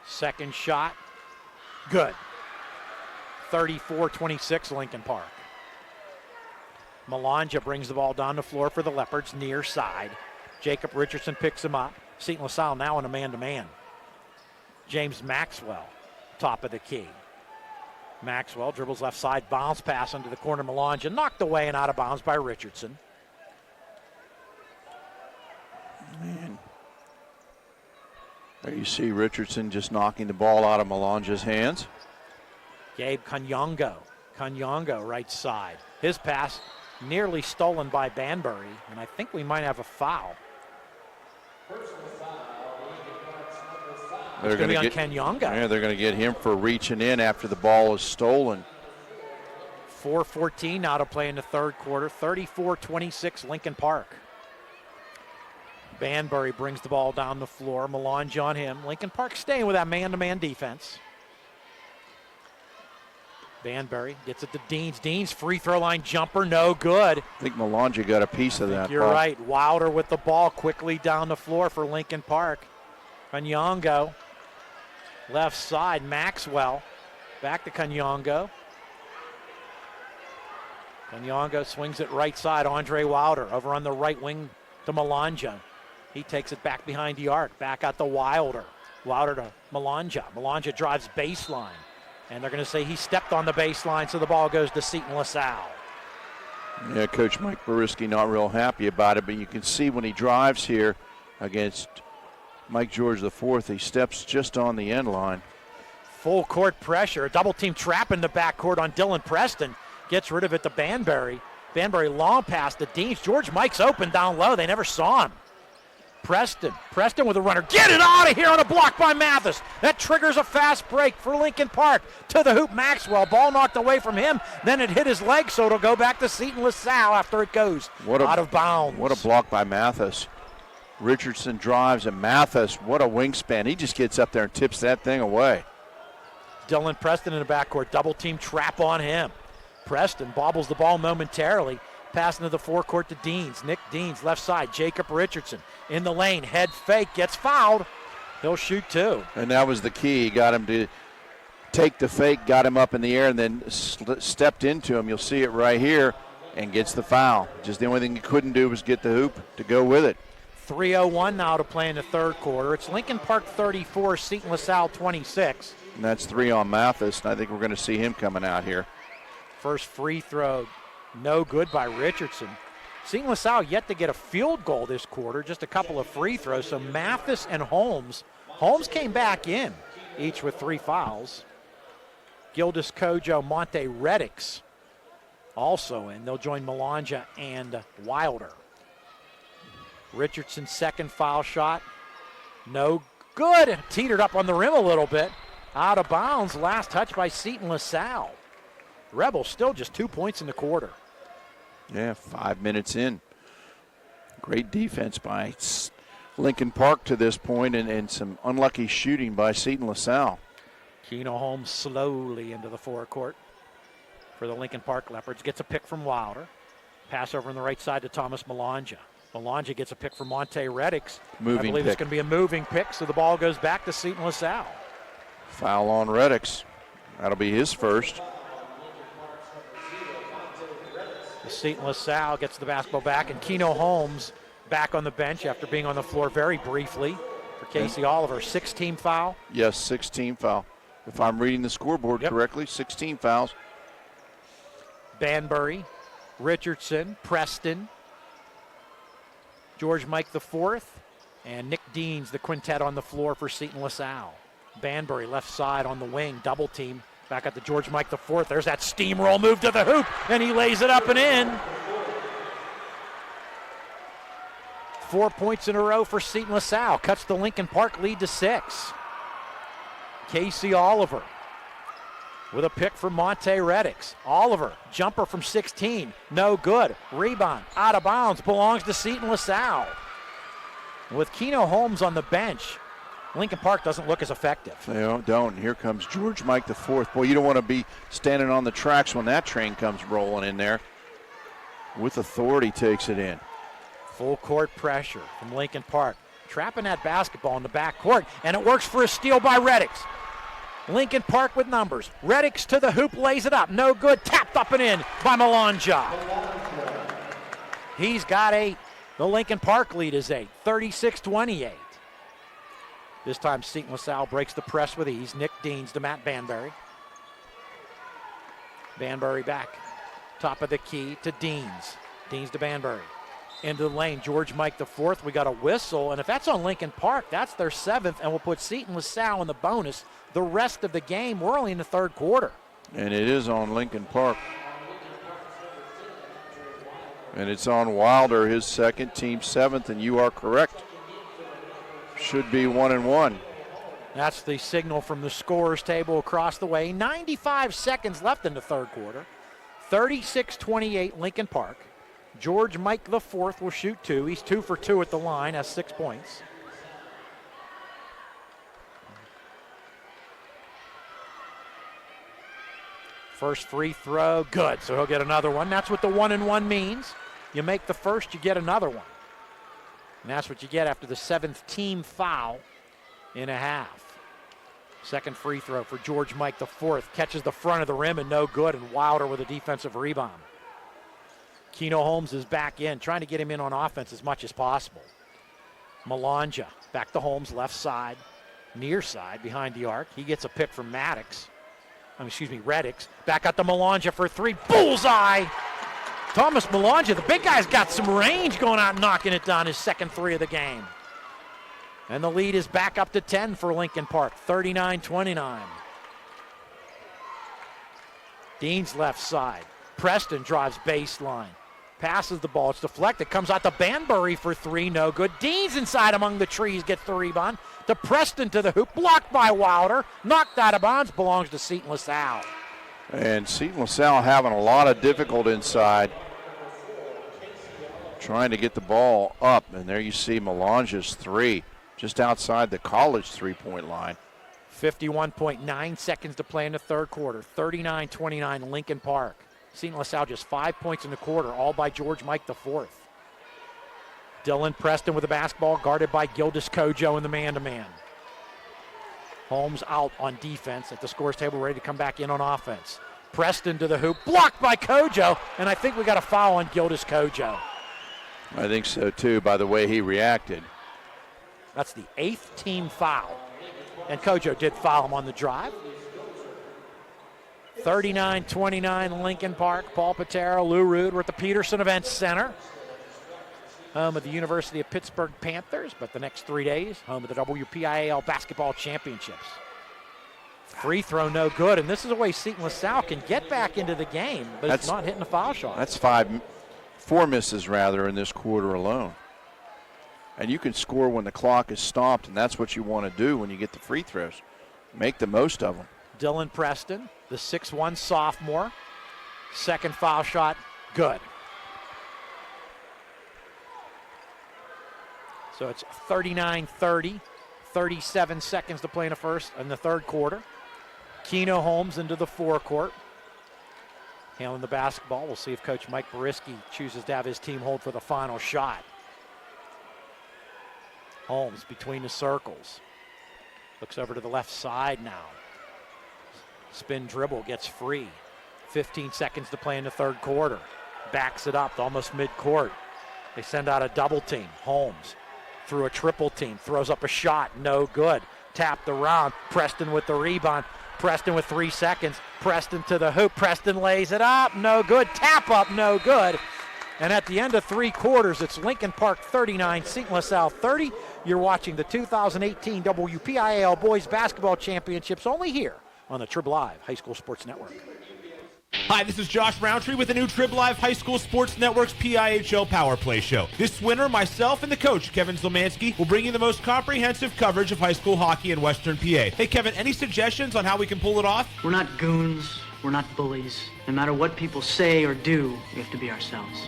Second shot, good. 34-26 Lincoln Park. Melange brings the ball down the floor for the Leopards, near side. Jacob Richardson picks him up. Seton LaSalle now in a man-to-man. James Maxwell, top of the key. Maxwell dribbles left side, bounce pass into the corner, Melange, knocked away and out of bounds by Richardson.
Man. There you see Richardson just knocking the ball out of Melange's hands.
Gabe Kanyongo right side. His pass nearly stolen by Banbury, and I think we might have a foul.
They're going to
be on Kanyonga.
Yeah, they're going to get him for reaching in after the ball is stolen.
4:14 now to play in the third quarter. 34-26 Lincoln Park. Banbury brings the ball down the floor. Melange on him. Lincoln Park staying with that man-to-man defense. Banbury gets it to Deans. Deans free throw line jumper, no good.
I think Malonja got a piece of that.
You're right. Wilder with the ball quickly down the floor for Lincoln Park. Kanyongo, left side. Maxwell back to Kanyongo. Kanyongo swings it right side. Andre Wilder over on the right wing to Malonja. He takes it back behind the arc. Back out to Wilder. Wilder to Malonja. Malonja drives baseline. And they're going to say he stepped on the baseline, so the ball goes to Seton LaSalle.
Yeah, Coach Mike Boriski not real happy about it, but you can see when he drives here against Mike George IV, he steps just on the end line.
Full court pressure. A double team trap in the backcourt on Dylan Preston. Gets rid of it to Banbury. Banbury long pass to Deans. George Mike's open down low. They never saw him. Preston with a runner. Get it out of here on a block by Mathis. That triggers a fast break for Lincoln Park. To the hoop, Maxwell. Ball knocked away from him. Then it hit his leg, so it'll go back to Seton LaSalle after it goes out of bounds.
What a block by Mathis. Richardson drives, and Mathis, what a wingspan. He just gets up there and tips that thing away.
Dylan Preston in the backcourt. Double team trap on him. Preston bobbles the ball momentarily. Passing to the forecourt to Deans. Nick Deans, left side. Jacob Richardson in the lane. Head fake, gets fouled. He'll shoot two.
And that was the key. He got him to take the fake, got him up in the air, and then stepped into him. You'll see it right here, and gets the foul. Just the only thing he couldn't do was get the hoop to go with it.
3:01 now to play in the third quarter. It's Lincoln Park 34, Seton LaSalle 26.
And that's 3 on Mathis, and I think we're going to see him coming out here.
First free throw, no good by Richardson. Seton LaSalle yet to get a field goal this quarter, just a couple of free throws. So Mathis and Holmes. Holmes came back in, each with 3 fouls. Gildas Kojo, Monte Reddix also in. They'll join Malonja and Wilder. Richardson's second foul shot, no good. Teetered up on the rim a little bit. Out of bounds, last touch by Seton LaSalle. Rebels still just 2 points in the quarter.
Yeah, 5 minutes in. Great defense by Lincoln Park to this point, and some unlucky shooting by Seton LaSalle.
Keno Holmes slowly into the forecourt for the Lincoln Park Leopards. Gets a pick from Wilder. Pass over on the right side to Thomas Malonja. Malonja gets a pick from Monte Reddix. I believe it's going to be a moving pick, so the ball goes back to Seton LaSalle.
Foul on Reddix. That'll be his first.
Seton LaSalle gets the basketball back, and Keno Holmes back on the bench after being on the floor very briefly for Casey Oliver. 16 foul?
Yes, 16 foul. If I'm reading the scoreboard correctly, 16 fouls.
Banbury, Richardson, Preston, George Mike IV, and Nick Deans, the quintet on the floor for Seton LaSalle. Banbury left side on the wing, double team. Back at the George Mike IV. There's that steamroll move to the hoop, and he lays it up and in. 4 points in a row for Seton LaSalle. Cuts the Lincoln Park lead to 6. Casey Oliver with a pick from Monte Reddix. Oliver, jumper from 16. No good. Rebound, out of bounds, belongs to Seton LaSalle. With Keno Holmes on the bench, Lincoln Park doesn't look as effective.
They don't. Here comes George Mike IV. Boy, you don't want to be standing on the tracks when that train comes rolling in there. With authority, takes it in.
Full court pressure from Lincoln Park. Trapping that basketball in the back court, and it works for a steal by Reddix. Lincoln Park with numbers. Reddix to the hoop, lays it up. No good. Tapped up and in by Malonja. He's got 8. The Lincoln Park lead is 8. 36-28. This time Seton LaSalle breaks the press with ease. Nick Deans to Matt Banbury. Banbury back. Top of the key to Deans. Deans to Banbury. Into the lane. George Mike IV. We got a whistle. And if that's on Lincoln Park, that's their 7th. And we'll put Seton LaSalle in the bonus the rest of the game. We're only in the third quarter.
And it is on Lincoln Park. And it's on Wilder, his 2nd, team 7th. And you are correct. Should be 1-1.
That's the signal from the scorers table across the way. 95 seconds left in the third quarter. 36-28 Lincoln Park. George Mike IV will shoot 2. He's 2 for 2 at the line, has 6 points. First free throw, good. So he'll get another one. That's what the 1-and-1 means. You make the first, you get another one. And that's what you get after the 7th team foul in a half. Second free throw for George Mike the fourth. Catches the front of the rim and no good, and Wilder with a defensive rebound. Keno Holmes is back in, trying to get him in on offense as much as possible. Malonja back to Holmes, left side, near side, behind the arc. He gets a pick from Reddix. Back out to Malonja for three. Bullseye! Thomas Malonja, the big guy's got some range, going out and knocking it down, his second three of the game. And the lead is back up to 10 for Lincoln Park, 39-29. Dean's left side. Preston drives baseline. Passes the ball, it's deflected, comes out to Banbury for three, no good. Dean's inside among the trees, gets the rebound. To Preston to the hoop, blocked by Wilder, knocked out of bounds, belongs to Seton LaSalle.
And Seton LaSalle having a lot of difficulty inside, trying to get the ball up. And there you see Malonja's three, just outside the college three-point line.
51.9 seconds to play in the third quarter, 39-29 Lincoln Park. Seton LaSalle just 5 points in the quarter, all by George Mike the fourth. Dylan Preston with the basketball, guarded by Gildas Kojo in the man-to-man. Holmes out on defense at the scores table, ready to come back in on offense. Preston to the hoop, blocked by Kojo, and I think we got a foul on Gildas Kojo.
I think so too, by the way he reacted.
That's the 8th team foul, and Kojo did foul him on the drive. 39-29 Lincoln Park. Paul Paterra, Lou Rood. We're at the Petersen Events Center, home of the University of Pittsburgh Panthers, but the next 3 days, home of the WPIAL Basketball Championships. Free throw no good, and this is a way Seton LaSalle can get back into the game, but it's not hitting the foul shot.
That's four misses rather in this quarter alone. And you can score when the clock is stopped, and that's what you want to do when you get the free throws. Make the most of them.
Dylan Preston, the 6'1 sophomore. Second foul shot, good. So it's 39-30, 37 seconds to play in the third quarter. Keno Holmes into the forecourt. Handling the basketball. We'll see if Coach Mike Boriski chooses to have his team hold for the final shot. Holmes between the circles. Looks over to the left side now. Spin dribble, gets free. 15 seconds to play in the third quarter. Backs it up to almost midcourt. They send out a double team. Holmes through a triple team, throws up a shot, no good. Tapped around, Preston with the rebound. Preston with 3 seconds. Preston to the hoop. Preston lays it up, no good. Tap up, no good. And at the end of three quarters, it's Lincoln Park 39, Seton LaSalle 30. You're watching the 2018 WPIAL Boys Basketball Championships only here on the Trib Live High School Sports Network.
Hi, this is Josh Roundtree with the new Trib Live High School Sports Network's PIHL Power Play Show. This winter, myself and the coach, Kevin Zlomansky, will bring you the most comprehensive coverage of high school hockey in Western PA. Hey, Kevin, any suggestions on how we can pull it off?
We're not goons. We're not bullies. No matter what people say or do, we have to be ourselves.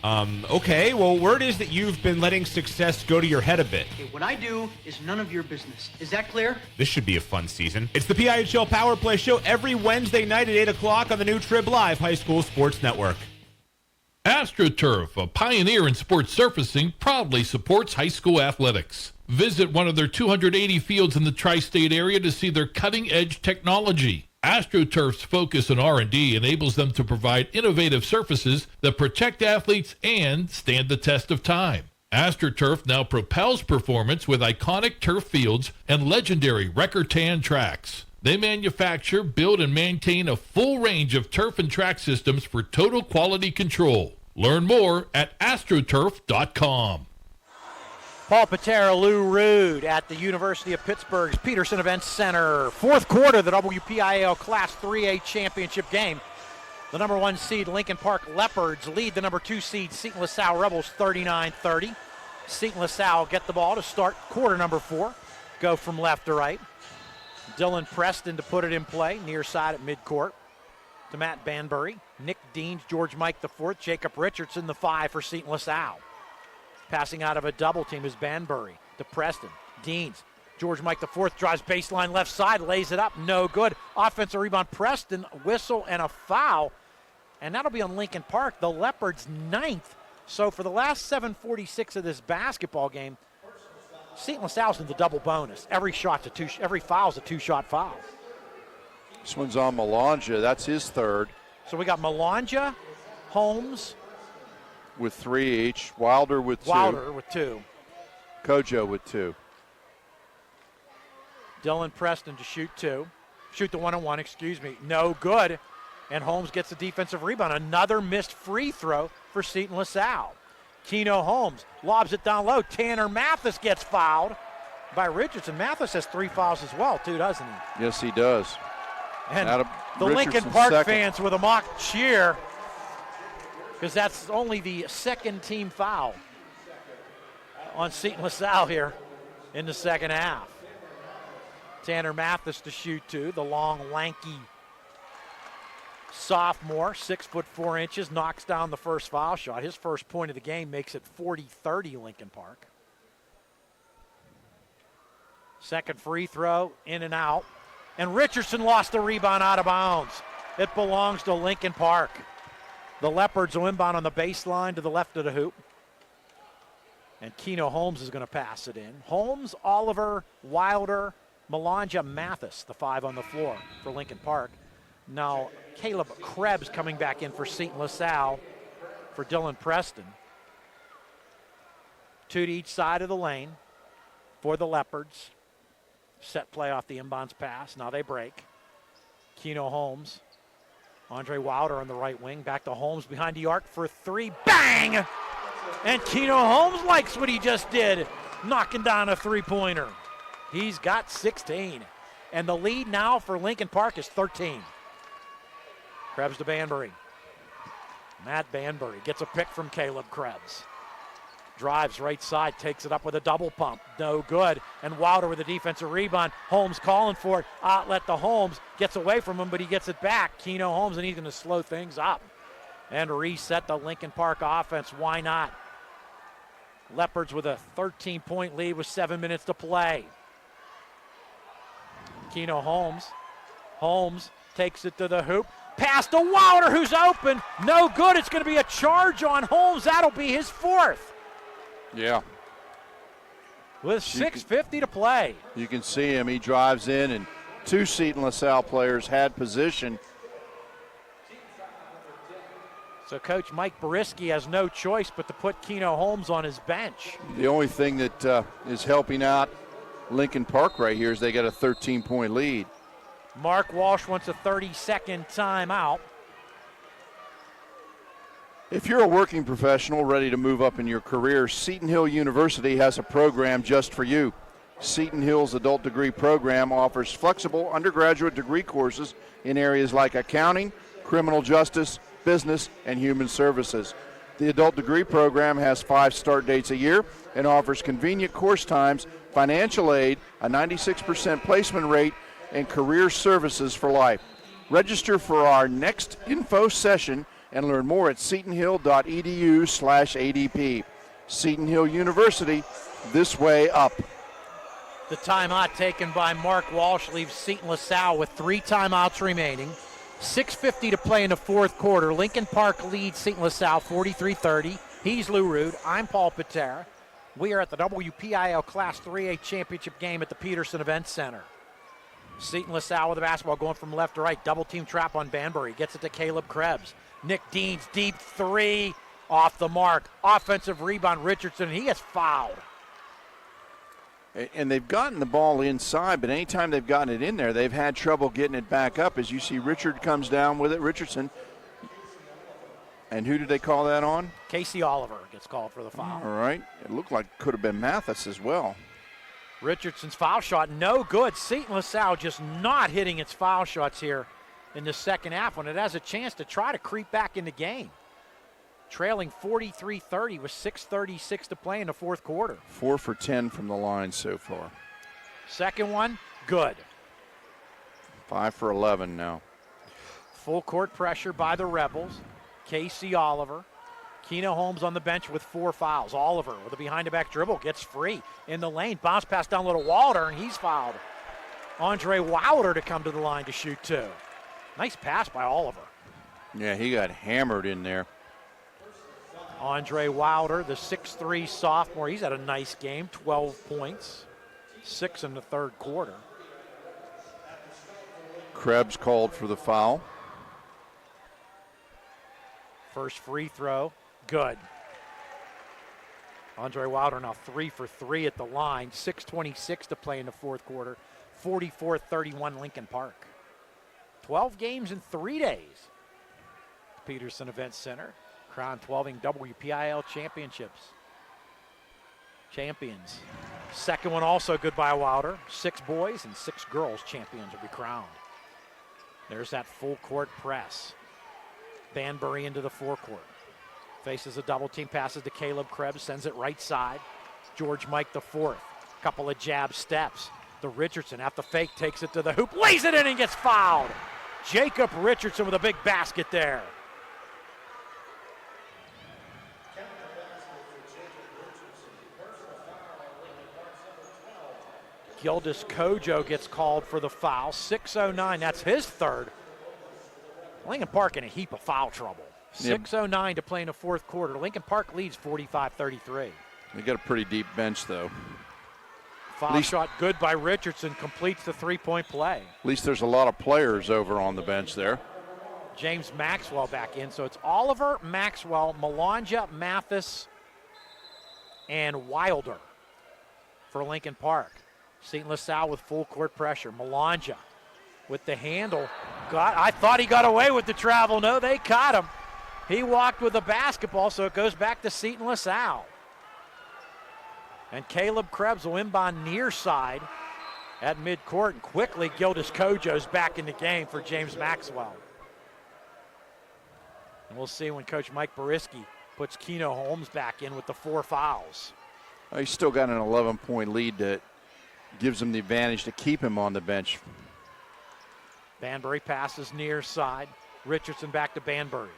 Okay. Well, word is that you've been letting success go to your head a bit.
Okay, what I do is none of your business. Is that clear?
This should be a fun season. It's the PIHL Power Play Show every Wednesday night at 8 o'clock on the new Trib Live High School Sports Network.
AstroTurf, a pioneer in sports surfacing, proudly supports high school athletics. Visit one of their 280 fields in the tri-state area to see their cutting-edge technology. AstroTurf's focus on R&D enables them to provide innovative surfaces that protect athletes and stand the test of time. AstroTurf now propels performance with iconic turf fields and legendary record tan tracks. They manufacture, build, and maintain a full range of turf and track systems for total quality control. Learn more at astroturf.com.
Paul Paterra, Lou Rood at the University of Pittsburgh's Petersen Events Center. Fourth quarter, the WPIAL Class 3A championship game. The number 1 seed Lincoln Park Leopards lead the number 2 seed Seton LaSalle Rebels 39-30. Seton LaSalle get the ball to start quarter number 4. Go from left to right. Dylan Preston to put it in play, near side at midcourt. To Matt Banbury, Nick Deans, George Mike the 4th, Jacob Richardson the 5 for Seton LaSalle. Passing out of a double team is Banbury to Preston. Deans George Mike IV drives baseline left side, lays it up, no good. Offensive rebound, Preston, whistle and a foul. And that'll be on Lincoln Park, the Leopards' 9th. So for the last 7:46 of this basketball game, Seton LaSalle's in the double bonus. Every foul's a two-shot foul.
This one's on Malanja. That's his third.
So we got Malanja, Holmes.
With 3 each. Wilder with 2. Kojo with 2.
Dylan Preston to shoot 2. Shoot the 1-on-1, excuse me. No good. And Holmes gets the defensive rebound. Another missed free throw for Seton LaSalle. Keno Holmes lobs it down low. Tanner Mathis gets fouled by Richardson. Mathis has 3 fouls as well, too, doesn't he?
Yes, he does.
And the Lincoln Park fans with a mock cheer, because that's only the second team foul on Seton LaSalle here in the second half. Tanner Mathis to shoot 2, the long, lanky sophomore, 6'4", knocks down the first foul shot. His first point of the game makes it 40-30 Lincoln Park. Second free throw, in and out. And Richardson lost the rebound out of bounds. It belongs to Lincoln Park. The Leopards will inbound on the baseline to the left of the hoop. And Keno Holmes is going to pass it in. Holmes, Oliver, Wilder, Malanja, Mathis, the 5 on the floor for Lincoln Park. Now, Caleb Krebs coming back in for Seton LaSalle for Dylan Preston. 2 to each side of the lane for the Leopards. Set play off the inbounds pass. Now they break. Keno Holmes. Andre Wilder on the right wing. Back to Holmes behind the arc for 3. Bang! And Keno Holmes likes what he just did, knocking down a 3-pointer. He's got 16. And the lead now for Lincoln Park is 13. Krebs to Banbury. Matt Banbury gets a pick from Caleb Krebs. Drives right side, takes it up with a double pump. No good. And Wilder with a defensive rebound. Holmes calling for it. Outlet to Holmes. Gets away from him, but he gets it back. Keno Holmes, and he's going to slow things up and reset the Lincoln Park offense. Why not? Leopards with a 13-point lead with 7 minutes to play. Keno Holmes. Holmes takes it to the hoop. Pass to Wilder, who's open. No good. It's going to be a charge on Holmes. That'll be his 4th.
Yeah.
With 6:50 to play.
You can see him. He drives in, and 2 Seton LaSalle players had position.
So Coach Mike Boriski has no choice but to put Keno Holmes on his bench.
The only thing that is helping out Lincoln Park right here is they got a 13-point lead.
Mark Walsh wants a 30-second timeout.
If you're a working professional ready to move up in your career, Seton Hill University has a program just for you. Seton Hill's adult degree program offers flexible undergraduate degree courses in areas like accounting, criminal justice, business, and human services. The adult degree program has 5 start dates a year and offers convenient course times, financial aid, a 96% placement rate, and career services for life. Register for our next info session and learn more at setonhill.edu/ADP. Seton Hill University, this way up.
The timeout taken by Mark Walsh leaves Seton LaSalle with 3 timeouts remaining. 6:50 to play in the 4th quarter. Lincoln Park leads Seton LaSalle 43-30. He's Lou Rood. I'm Paul Paterra. We are at the WPIAL Class 3A Championship game at the Petersen Event Center. Seton LaSalle with the basketball going from left to right. Double team trap on Banbury. Gets it to Caleb Krebs. Nick Deans, deep 3, off the mark. Offensive rebound, Richardson. He is fouled.
And they've gotten the ball inside, but anytime they've gotten it in there, they've had trouble getting it back up. As you see, Richard comes down with it, Richardson. And who did they call that on?
Casey Oliver gets called for the foul.
All right. It looked like it could have been Mathis as well.
Richardson's foul shot, no good. Seton LaSalle just not hitting its foul shots here in the second half when it has a chance to try to creep back in the game. Trailing 43-30 with 6:36 to play in the 4th quarter.
4 for 10 from the line so far.
Second one, good.
5 for 11 now.
Full court pressure by the Rebels. Casey Oliver Keno Holmes on the bench with 4 fouls. Oliver with a behind-the-back dribble gets free in the lane. Bounce pass down little Wilder, and he's fouled. Andre Wilder to come to the line to shoot 2. Nice pass by Oliver.
Yeah, he got hammered in there.
Andre Wilder, the 6'3 sophomore, he's had a nice game, 12 points, 6 in the third quarter.
Krebs called for the foul.
First free throw, good. Andre Wilder now 3 for 3 at the line, 6:26 to play in the fourth quarter, 44-31 Lincoln Park. 12 games in 3 days. Petersen Event Center, crowned 12ing WPIAL championships. Champions. Second one also good by Wilder. 6 boys and 6 girls champions will be crowned. There's that full court press. Banbury into the forecourt. Faces a double team, passes to Caleb Krebs, sends it right side. George Mike the fourth. Couple of jab steps. The Richardson after fake takes it to the hoop, lays it in and gets fouled. Jacob Richardson with a big basket there. Gildas Kojo gets called for the foul. 6:09, that's his third. Lincoln Park in a heap of foul trouble. 6:09 to play in the fourth quarter. Lincoln Park leads 45-33.
They got a pretty deep bench, though.
Foul shot good by Richardson, completes the three-point play.
At least there's a lot of players over on the bench there.
James Maxwell back in, so it's Oliver, Maxwell, Malonja, Mathis, and Wilder for Lincoln Park. Seton LaSalle with full court pressure. Malonja with the handle. I thought he got away with the travel. No, they caught him. He walked with the basketball, so it goes back to Seton LaSalle. And Caleb Krebs will inbound near side at midcourt, and quickly Gildas Kojo's back in the game for James Maxwell. And we'll see when Coach Mike Boriski puts Keno Holmes back in with the 4 fouls.
He's still got an 11-point lead that gives him the advantage to keep him on the bench.
Banbury passes near side. Richardson back to Banbury.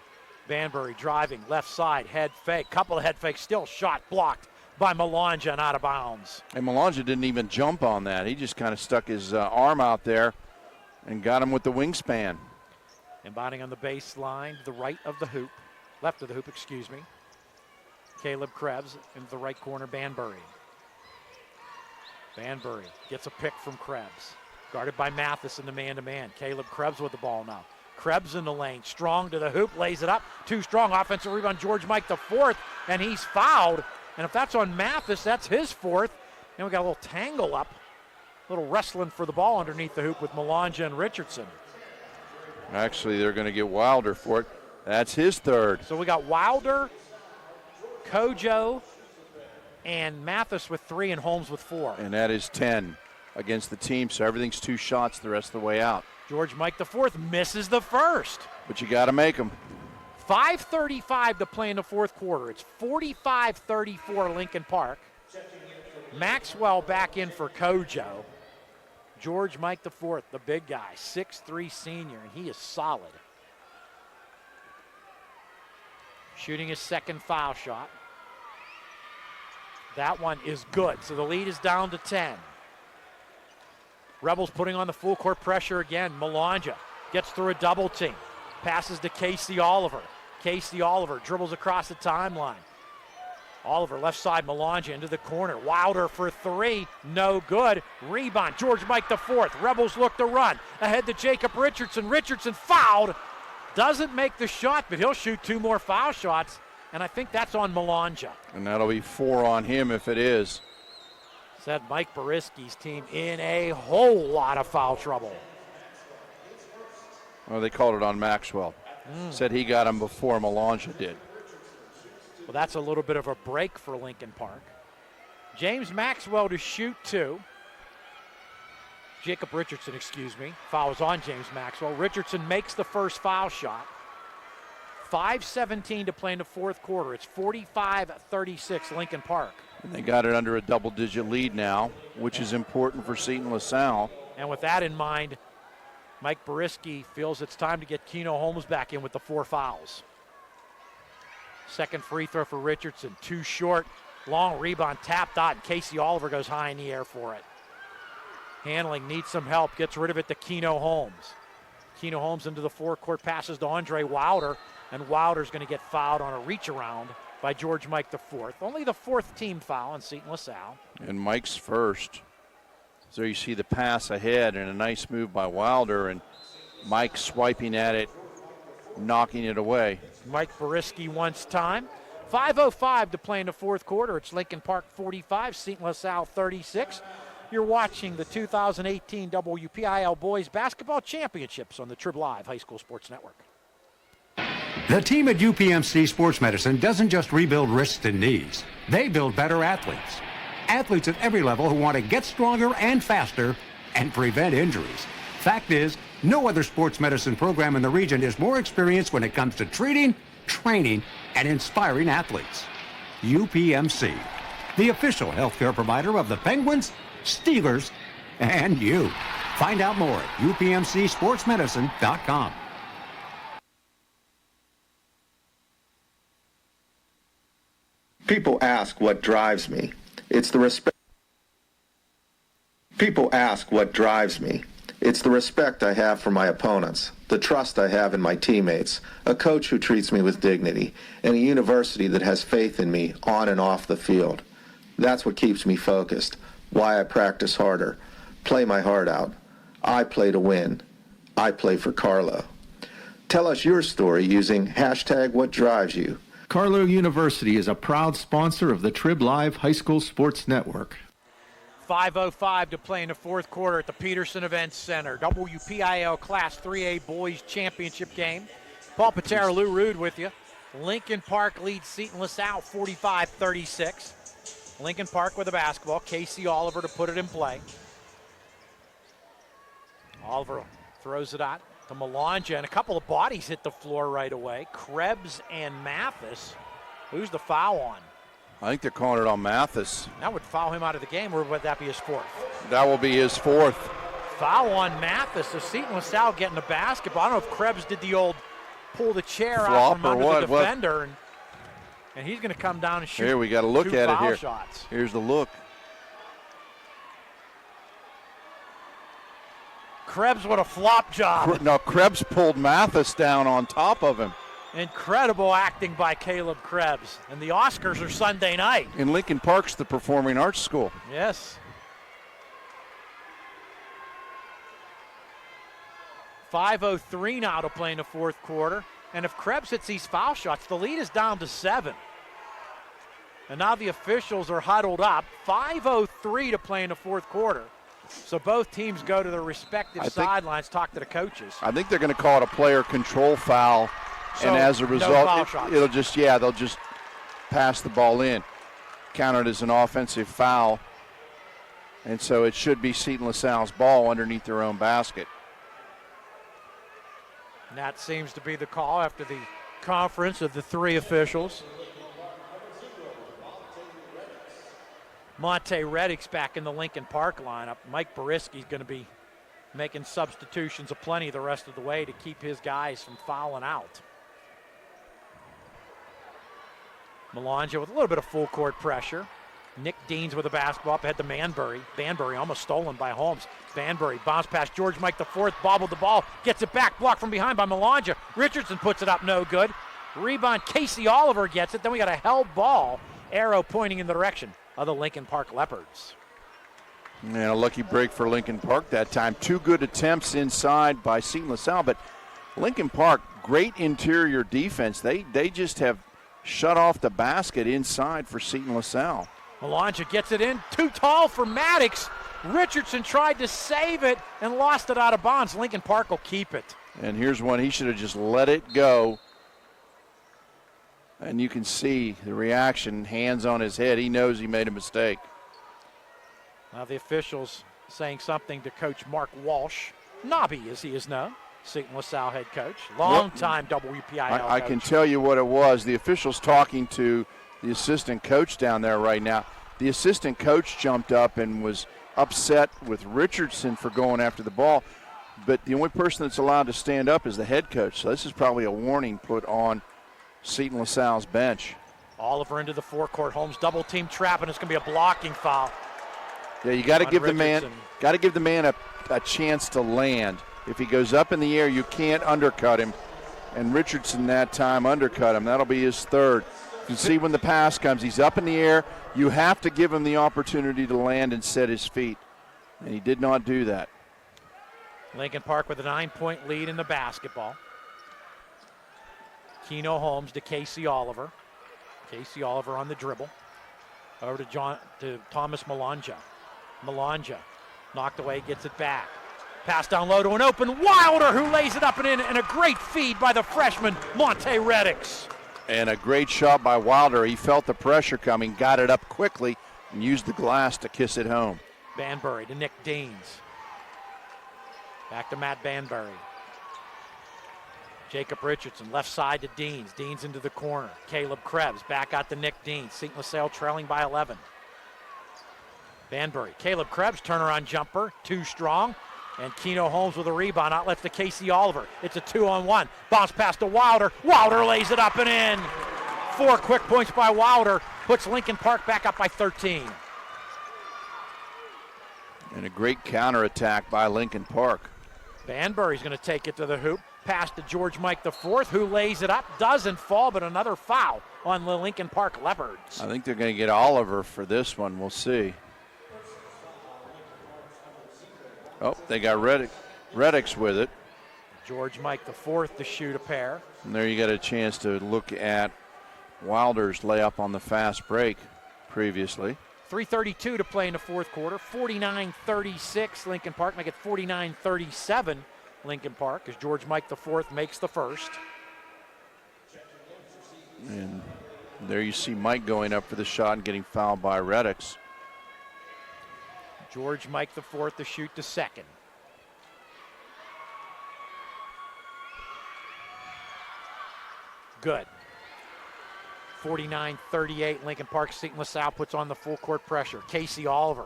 Banbury driving left side, head fake. Couple of head fakes, still shot blocked by Malonja and out of bounds.
And Malonja didn't even jump on that. He just kind of stuck his arm out there and got him with the wingspan.
Inbounding on the baseline to the right of the hoop. Left of the hoop, excuse me. Caleb Krebs into the right corner, Banbury. Banbury gets a pick from Krebs. Guarded by Mathis in the man-to-man. Caleb Krebs with the ball now. Krebs in the lane, strong to the hoop, lays it up. Too strong, offensive rebound, George Mike the fourth, and he's fouled. And if that's on Mathis, that's his fourth. And we got a little tangle up, a little wrestling for the ball underneath the hoop with Malonja and Richardson.
Actually, they're going to get Wilder for it. That's his third.
So we got Wilder, Kojo, and Mathis with 3 and Holmes with 4.
And that is 10 against the team, so everything's 2 shots the rest of the way out.
George Mike the fourth misses the first.
But you got to make them.
5:35 to play in the fourth quarter. It's 45-34 Lincoln Park. Maxwell back in for Kojo. George Mike the fourth, the big guy, 6'3 senior, and he is solid. Shooting his second foul shot. That one is good, so the lead is down to 10. Rebels putting on the full court pressure again. Malonja gets through a double team. Passes to Casey Oliver. Casey Oliver dribbles across the timeline. Oliver left side, Malonja into the corner. Wilder for 3, no good. Rebound, George Mike the fourth. Rebels look to run. Ahead to Jacob Richardson. Richardson fouled. Doesn't make the shot, but he'll shoot 2 more foul shots. And I think that's on Malonja.
And that'll be 4 on him if it is.
Said Mike Boriski's team in a whole lot of foul trouble.
Well, they called it on Maxwell. Said he got him before Malonja did.
Well, that's a little bit of a break for Lincoln Park. James Maxwell to shoot 2. Jacob Richardson, excuse me. Foul is on James Maxwell. Richardson makes the first foul shot. 5:17 to play in the fourth quarter. It's 45-36 Lincoln Park.
And they got it under a double-digit lead now, which is important for Seton LaSalle.
And with that in mind, Mike Boriski feels it's time to get Keno Holmes back in with the 4 fouls. Second free throw for Richardson, too short. Long rebound tapped out, and Casey Oliver goes high in the air for it. Handling needs some help, gets rid of it to Keno Holmes. Keno Holmes into the forecourt, passes to Andre Wilder, and Wilder's going to get fouled on a reach around by George Mike IV. Only the fourth team foul on Seton LaSalle.
And Mike's first. So you see the pass ahead and a nice move by Wilder, and Mike swiping at it, knocking it away.
Mike Boriski wants time. 5:05 to play in the fourth quarter. It's Lincoln Park 45, Seton LaSalle 36. You're watching the 2018 WPIAL Boys Basketball Championships on the Trib Live High School Sports Network.
The team at UPMC Sports Medicine doesn't just rebuild wrists and knees. They build better athletes. Athletes at every level who want to get stronger and faster and prevent injuries. Fact is, no other sports medicine program in the region is more experienced when it comes to treating, training, and inspiring athletes. UPMC, the official healthcare provider of the Penguins, Steelers, and you. Find out more at upmcsportsmedicine.com.
People ask what drives me. It's the respect. People ask what drives me. It's the respect I have for my opponents, the trust I have in my teammates, a coach who treats me with dignity, and a university that has faith in me on and off the field. That's what keeps me focused, why I practice harder, play my heart out. I play to win. I play for Carlo. Tell us your story using #WhatDriveSYou.
Carlo University is a proud sponsor of the Trib Live High School Sports Network.
5:05 to play in the fourth quarter at the Petersen Events Center. WPIAL Class 3A Boys Championship game. Paul Paterra, Lou Rood with you. Lincoln Park leads Seton LaSalle 45-36. Lincoln Park with the basketball. Casey Oliver to put it in play. Oliver throws it out to Melanja, and a couple of bodies hit the floor right away. Krebs and Mathis. Who's the foul on?
I think they're calling it on Mathis.
That would foul him out of the game, or would that be his fourth?
That will be his fourth.
Foul on Mathis. So Seton LaSalle getting the basketball. I don't know if Krebs did the old pull the chair out from under the defender, and he's going to come down and shoot.
Here, we got to look at it here.
Shots.
Here's the look.
Krebs with a flop job.
No, Krebs pulled Mathis down on top of him.
Incredible acting by Caleb Krebs. And the Oscars are Sunday night.
In Lincoln Park's the Performing Arts School.
Yes. 5:03 now to play in the fourth quarter. And if Krebs hits these foul shots, the lead is down to 7. And now the officials are huddled up. 5:03 to play in the fourth quarter. So both teams go to their respective sidelines, talk to the coaches.
I think they're going to call it a player control foul.
So
and as a result,
they'll
just pass the ball in. Counted as an offensive foul. And so it should be Seton LaSalle's ball underneath their own basket.
And that seems to be the call after the conference of the three officials. Monte Reddick's back in the Lincoln Park lineup. Mike Boriski's going to be making substitutions aplenty the rest of the way to keep his guys from fouling out. Melanja with a little bit of full court pressure. Nick Deans with a basketball up ahead to Banbury. Banbury almost stolen by Holmes. Banbury bounce past George Mike IV, bobbled the ball, gets it back, blocked from behind by Melanja. Richardson puts it up, no good. Rebound, Casey Oliver gets it. Then we got a held ball, arrow pointing in the direction of the Lincoln Park Leopards.
And a lucky break for Lincoln Park that time. 2 good attempts inside by Seton LaSalle, but Lincoln Park, great interior defense. They just have shut off the basket inside for Seton LaSalle.
Melanja gets it in, too tall for Maddox. Richardson tried to save it and lost it out of bounds. Lincoln Park will keep it.
And here's one, he should have just let it go. And you can see the reaction, hands on his head. He knows he made a mistake.
Now the officials saying something to Coach Mark Walsh. Nobby, as he is known, Seton LaSalle head coach. Long-time WPIAL
I
coach.
can tell you what it was. The officials talking to the assistant coach down there right now. The assistant coach jumped up and was upset with Richardson for going after the ball. But the only person that's allowed to stand up is the head coach. So this is probably a warning put on Seton LaSalle's bench.
Oliver into the forecourt. Holmes double team trap, and it's going to be a blocking foul.
Yeah, you got to give the man a chance to land. If he goes up in the air, you can't undercut him. And Richardson that time undercut him. That'll be his third. You can see when the pass comes, he's up in the air. You have to give him the opportunity to land and set his feet. And he did not do that.
Lincoln Park with a 9-point lead in the basketball. Keno Holmes to Casey Oliver. Casey Oliver on the dribble. Over to Thomas Malanja. Malanja knocked away, gets it back. Pass down low to an open Wilder, who lays it up and in, and a great feed by the freshman, Monte Reddix.
And a great shot by Wilder. He felt the pressure coming, got it up quickly, and used the glass to kiss it home.
Banbury to Nick Deans. Back to Matt Banbury. Jacob Richardson, left side to Deans. Deans into the corner. Caleb Krebs back out to Nick Deans. Seton LaSalle trailing by 11. Banbury, Caleb Krebs, turnaround jumper, too strong. And Keno Holmes with a rebound, outlets to Casey Oliver. It's a 2-on-1. Bounce pass to Wilder. Wilder lays it up and in. 4 quick points by Wilder, puts Lincoln Park back up by 13.
And a great counterattack by Lincoln Park.
Banbury's going to take it to the hoop. Pass to George Mike IV, who lays it up. Doesn't fall, but another foul on the Lincoln Park Leopards.
I think they're going to get Oliver for this one. We'll see. Oh, they got Reddix with it.
George Mike IV to shoot a pair.
And there you got a chance to look at Wilder's layup on the fast break previously.
3:32 to play in the fourth quarter. 49-36 Lincoln Park. Make it 49-37 Lincoln Park as George Mike IV makes the first.
And there you see Mike going up for the shot and getting fouled by Reddix.
George Mike IV to shoot the second. Good. 49-38 Lincoln Park. Seton LaSalle puts on the full court pressure. Casey Oliver.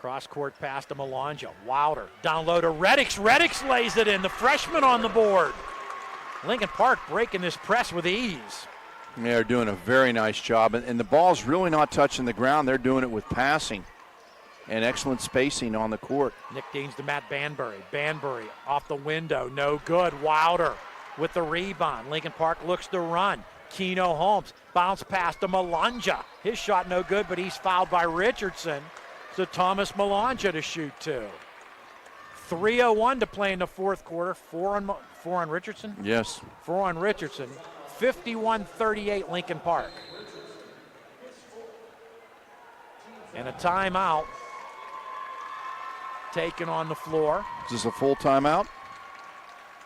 Cross court pass to Malanja. Wilder down low to Reddix. Reddix lays it in. The freshman on the board. Lincoln Park breaking this press with ease.
They're doing a very nice job. And the ball's really not touching the ground. They're doing it with passing and excellent spacing on the court.
Nick Deans to Matt Banbury. Banbury off the window. No good. Wilder with the rebound. Lincoln Park looks to run. Keno Holmes, bounce pass to Malanja. His shot no good, but he's fouled by Richardson. So Thomas Malanja to shoot two. 3:01 to play in the fourth quarter. Four on Richardson?
Yes.
4 on Richardson. 51-38 Lincoln Park. And a timeout taken on the floor.
Is this a full timeout?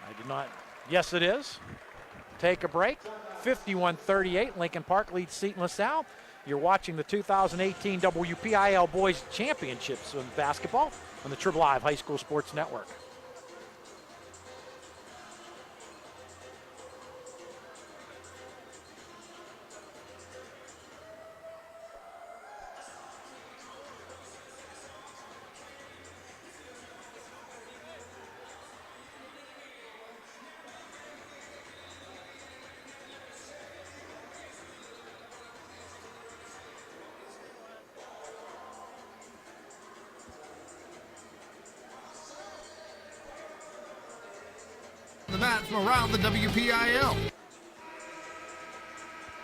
I did not. Yes, it is. Take a break. 51-38, Lincoln Park leads Seton LaSalle. You're watching the 2018 WPIAL Boys Championships in basketball on the Trib Live High School Sports Network.
The mat from around the WPIAL.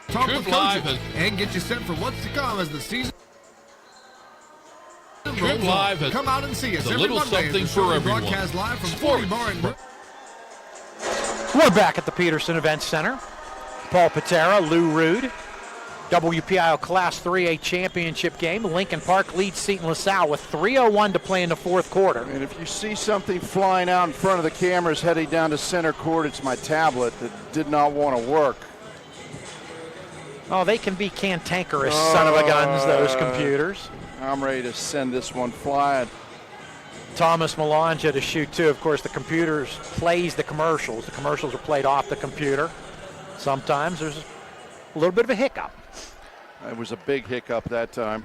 Talk with coaches and get you set for what's to come as the season
Trib Live has
come out and see us
a little something for everyone.
Broadcast live from 40 Bar and
We're back at the Petersen Event Center. Paul Paterra, Lou Rood. WPIAL Class 3A championship game. Lincoln Park leads Seton LaSalle with 3:01 to play in the fourth quarter.
And if you see something flying out in front of the cameras heading down to center court, it's my tablet that did not want to work.
Oh, they can be cantankerous son of a guns, those computers.
I'm ready to send this one flying.
Thomas Malanja to shoot two. Of course, the computers plays the commercials. The commercials are played off the computer. Sometimes there's a little bit of a hiccup.
It was a big hiccup that time.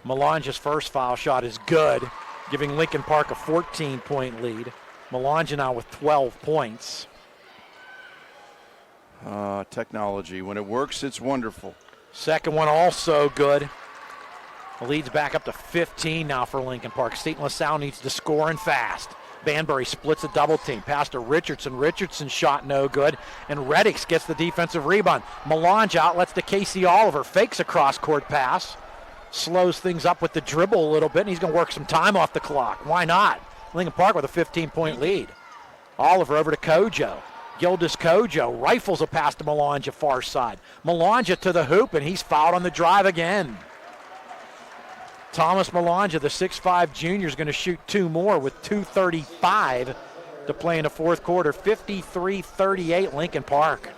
Melange's first foul shot is good, giving Lincoln Park a 14-point lead. Malanja now with 12 points.
Technology. When it works, it's wonderful.
Second one also good. The lead's back up to 15 now for Lincoln Park. Seton LaSalle needs to score and fast. Banbury splits a double team. Pass to Richardson. Richardson's shot no good. And Reddix gets the defensive rebound. Melange outlets to Casey Oliver. Fakes a cross-court pass. Slows things up with the dribble a little bit, and he's going to work some time off the clock. Why not? Lincoln Park with a 15-point lead. Oliver over to Kojo. Gildas Kojo rifles a pass to Melange far side. Melange to the hoop, and he's fouled on the drive again. Thomas Melange, the 6'5 junior, is going to shoot two more with 2:35 to play in the fourth quarter. 53-38 Lincoln Park.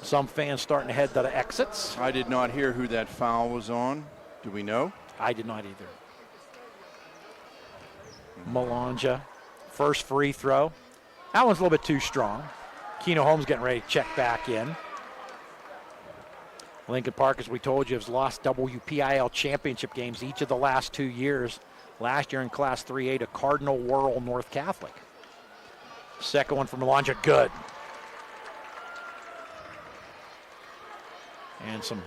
Some fans starting to head to the exits.
I did not hear who that foul was on. Do we know?
I did not either. Melange, first free throw. That one's a little bit too strong. Keno Holmes getting ready to check back in. Lincoln Park, as we told you, has lost WPIAL championship games each of the last 2 years. Last year in Class 3A to Cardinal Wuerl North Catholic. Second one from Melange, good. And some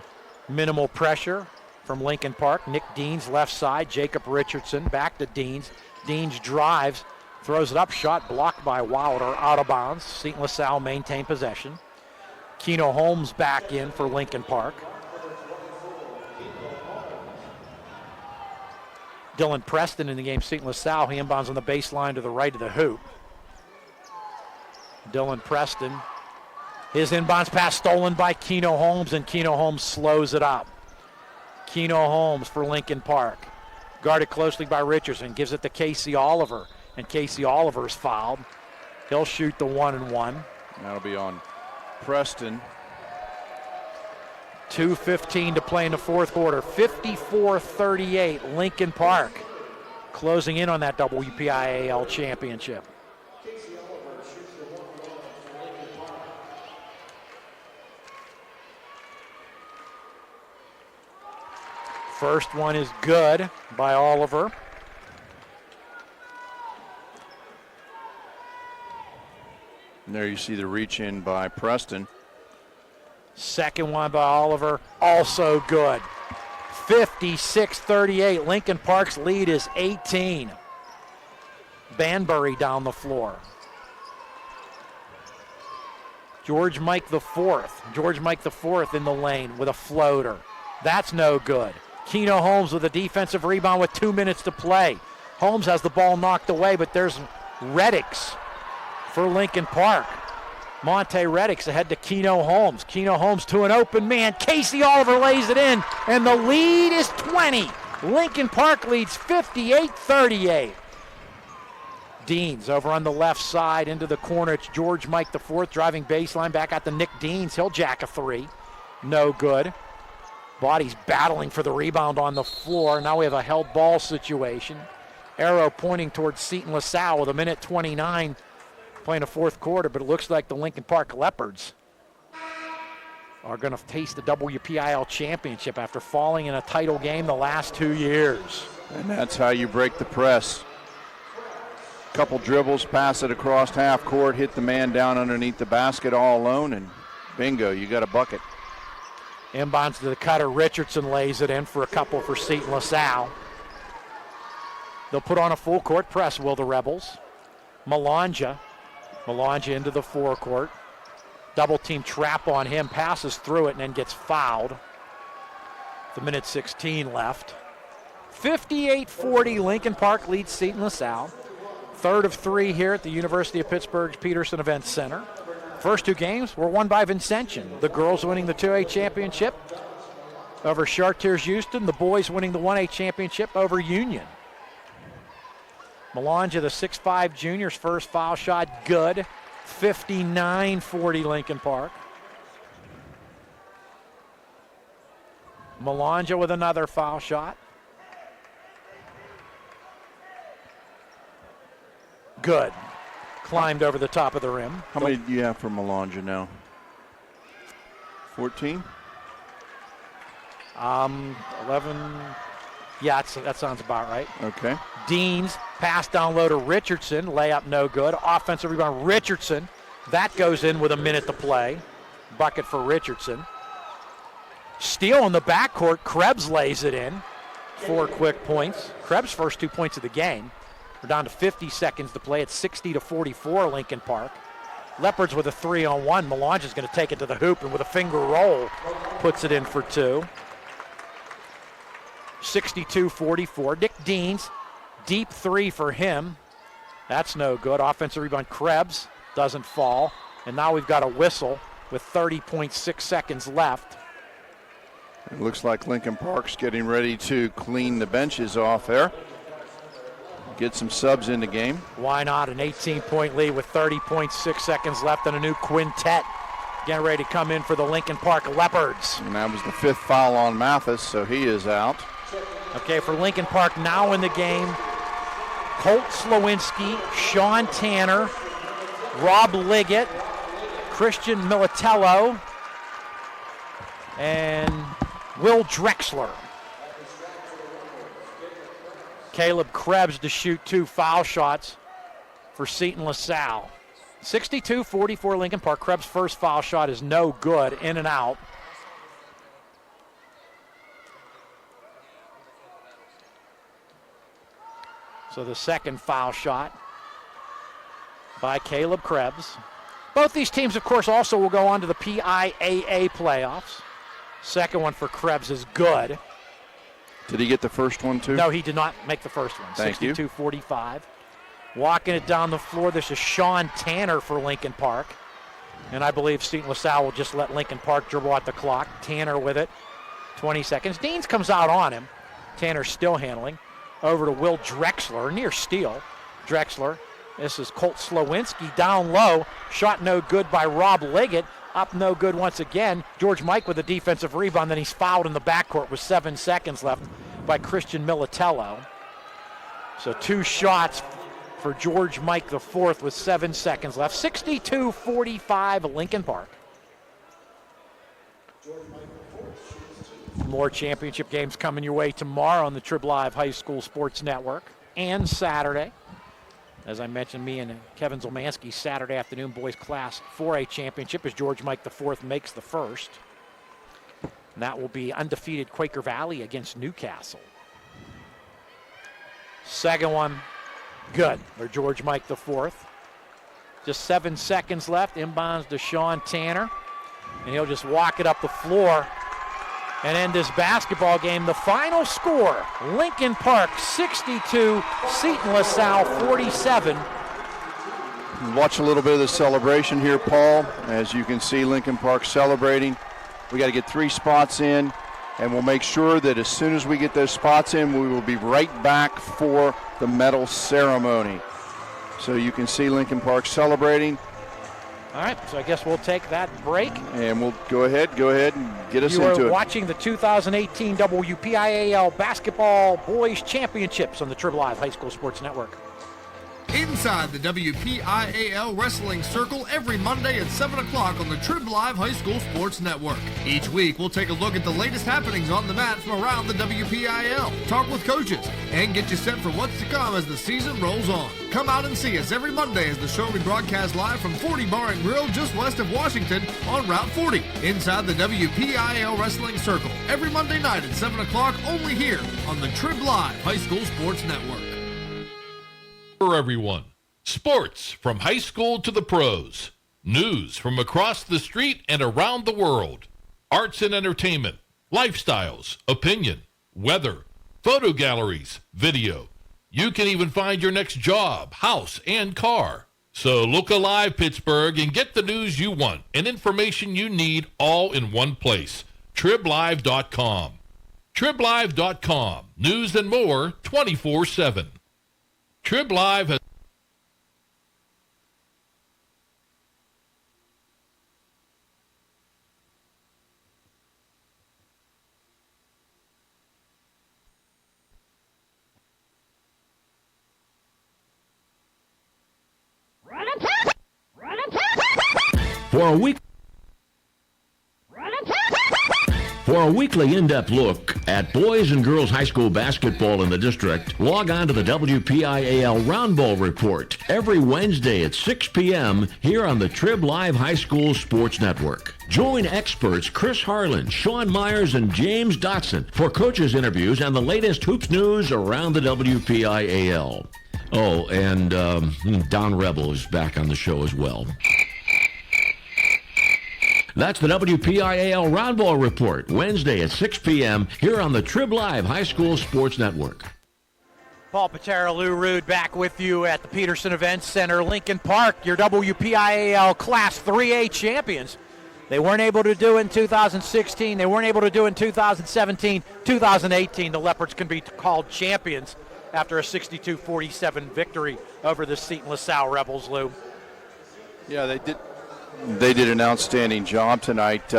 minimal pressure from Lincoln Park. Nick Deans left side, Jacob Richardson back to Deans. Deans drives, throws it up, shot blocked by Wilder, out of bounds. Seton LaSalle maintain possession. Keno Holmes back in for Lincoln Park. Dylan Preston in the game, Seton LaSalle. He inbounds on the baseline to the right of the hoop. Dylan Preston. His inbounds pass stolen by Keno Holmes, and Keno Holmes slows it up. Keno Holmes for Lincoln Park. Guarded closely by Richardson. Gives it to Casey Oliver, and Casey Oliver's fouled. He'll shoot the 1-and-1.
That'll be on Preston.
2:15 to play in the fourth quarter. 54-38 Lincoln Park. Closing in on that WPIAL championship. First one is good by Oliver.
And there you see the reach in by Preston.
Second one by Oliver, also good. 56-38. Lincoln Park's lead is 18. Banbury down the floor. George Mike the fourth in the lane with a floater. That's no good. Keno Holmes with a defensive rebound with 2 minutes to play. Holmes has the ball knocked away, but there's Reddix for Lincoln Park. Monte Reddix ahead to Keno Holmes. Keno Holmes to an open man. Casey Oliver lays it in, and the lead is 20. Lincoln Park leads 58-38. Deans over on the left side into the corner. It's George Mike the fourth driving baseline back out to Nick Deans. He'll jack a three. No good. Body's battling for the rebound on the floor. Now we have a held ball situation. Arrow pointing towards Seton LaSalle with 1:29 playing a fourth quarter, but it looks like the Lincoln Park Leopards are going to taste the WPIAL championship after falling in a title game the last 2 years.
And that's how you break the press. Couple dribbles, pass it across half court, hit the man down underneath the basket all alone, and bingo, you got a bucket.
Inbounds to the cutter. Richardson lays it in for a couple for Seton LaSalle. They'll put on a full court press, will the Rebels. Melange into the forecourt. Double team trap on him, passes through it and then gets fouled. The 1:16 left. 58-40, Lincoln Park leads Seton LaSalle. Third of three here at the University of Pittsburgh's Petersen Event Center. First two games were won by Vincentian. The girls winning the 2A championship over Chartiers Houston. The boys winning the 1A championship over Union. Melange, the 6'5 junior's first foul shot, good. 59-40 Lincoln Park. Melange with another foul shot. Good. Climbed over the top of the rim.
How many do you have for Melange now? 14?
11. Yeah, that sounds about right.
Okay.
Deans, pass down low to Richardson. Layup no good. Offensive rebound, Richardson. That goes in with a minute to play. Bucket for Richardson. Steele in the backcourt. Krebs lays it in. 4 quick points. Krebs' first 2 points of the game. We're down to 50 seconds to play. It's 60-44 Lincoln Park. Leopards with a 3-on-1. Melange is going to take it to the hoop and with a finger roll puts it in for 2. 62-44. Nick Deans, deep 3 for him. That's no good. Offensive rebound. Krebs doesn't fall. And now we've got a whistle with 30.6 seconds left.
It looks like Lincoln Park's getting ready to clean the benches off there. Get some subs in the game.
Why not? An 18-point lead with 30.6 seconds left and a new quintet getting ready to come in for the Lincoln Park Leopards.
And that was the 5th foul on Mathis, so he is out.
Okay, for Lincoln Park now in the game, Colt Slowinski, Sean Tanner, Rob Liggett, Christian Militello, and Will Drexler. Caleb Krebs to shoot 2 foul shots for Seton LaSalle. 62-44 Lincoln Park. Krebs' first foul shot is no good, in and out. So the second foul shot by Caleb Krebs. Both these teams, of course, also will go on to the PIAA playoffs. Second one for Krebs is good.
Did he get the first one too?
No, he did not make the first one.
Thank you.
62-45. Walking it down the floor, this is Sean Tanner for Lincoln Park. And I believe Seton LaSalle will just let Lincoln Park dribble out the clock. Tanner with it, 20 seconds. Deans comes out on him. Tanner still handling. Over to Will Drexler, near steal. Drexler, this is Colt Slowinski down low. Shot no good by Rob Liggett. Up no good once again. George Mike with a defensive rebound, then he's fouled in the backcourt with 7 seconds left by Christian Militello. So 2 shots for George Mike the 4th with 7 seconds left. 62-45 Lincoln Park. More championship games coming your way tomorrow on the Trib Live High School Sports Network and Saturday. As I mentioned, me and Kevin Zolmanski, Saturday afternoon boys class 4A championship as George Mike IV makes the first. And that will be undefeated Quaker Valley against Newcastle. Second one, good for George Mike IV. Just 7 seconds left. Inbounds to Sean Tanner. And he'll just walk it up the floor and end this basketball game. The final score, Lincoln Park 62, Seton LaSalle 47.
Watch a little bit of the celebration here, Paul. As you can see, Lincoln Park celebrating. We got to get 3 spots in, and we'll make sure that as soon as we get those spots in, we will be right back for the medal ceremony. So you can see Lincoln Park celebrating.
All right, so I guess we'll take that break.
And we'll go ahead and get us into it.
You are watching the 2018 WPIAL Basketball Boys Championships on the Trib Live High School Sports Network.
Inside the WPIAL Wrestling Circle every Monday at 7 o'clock on the Trib Live High School Sports Network. Each week, we'll take a look at the latest happenings on the mat from around the WPIAL, talk with coaches, and get you set for what's to come as the season rolls on. Come out and see us every Monday as the show we broadcast live from 40 Bar and Grill just west of Washington on Route 40. Inside the WPIAL Wrestling Circle every Monday night at 7 o'clock only here on the Trib Live High School Sports Network.
For everyone. Sports from high school to the pros. News from across the street and around the world. Arts and entertainment. Lifestyles. Opinion. Weather. Photo galleries. Video. You can even find your next job, house, and car. So look alive, Pittsburgh, and get the news you want and information you need all in one place. TribLive.com. TribLive.com. News and more 24/7. Trib Live has
For a weekly in-depth look at boys and girls high school basketball in the district, log on to the WPIAL Round Ball Report every Wednesday at 6 p.m. here on the Trib Live High School Sports Network. Join experts Chris Harlan, Sean Myers, and James Dotson for coaches' interviews and the latest hoops news around the WPIAL. Oh, and Don Rebel is back on the show as well. That's the WPIAL Round Ball Report, Wednesday at 6 p.m. here on the Trib Live High School Sports Network.
Paul Paterra, Lou Rood back with you at the Petersen Events Center, Lincoln Park, your WPIAL Class 3A champions. They weren't able to do it in 2016. They weren't able to do it in 2017. 2018, the Leopards can be called champions after a 62-47 victory over the Seton LaSalle Rebels, Lou.
Yeah, they did. They did an outstanding job tonight.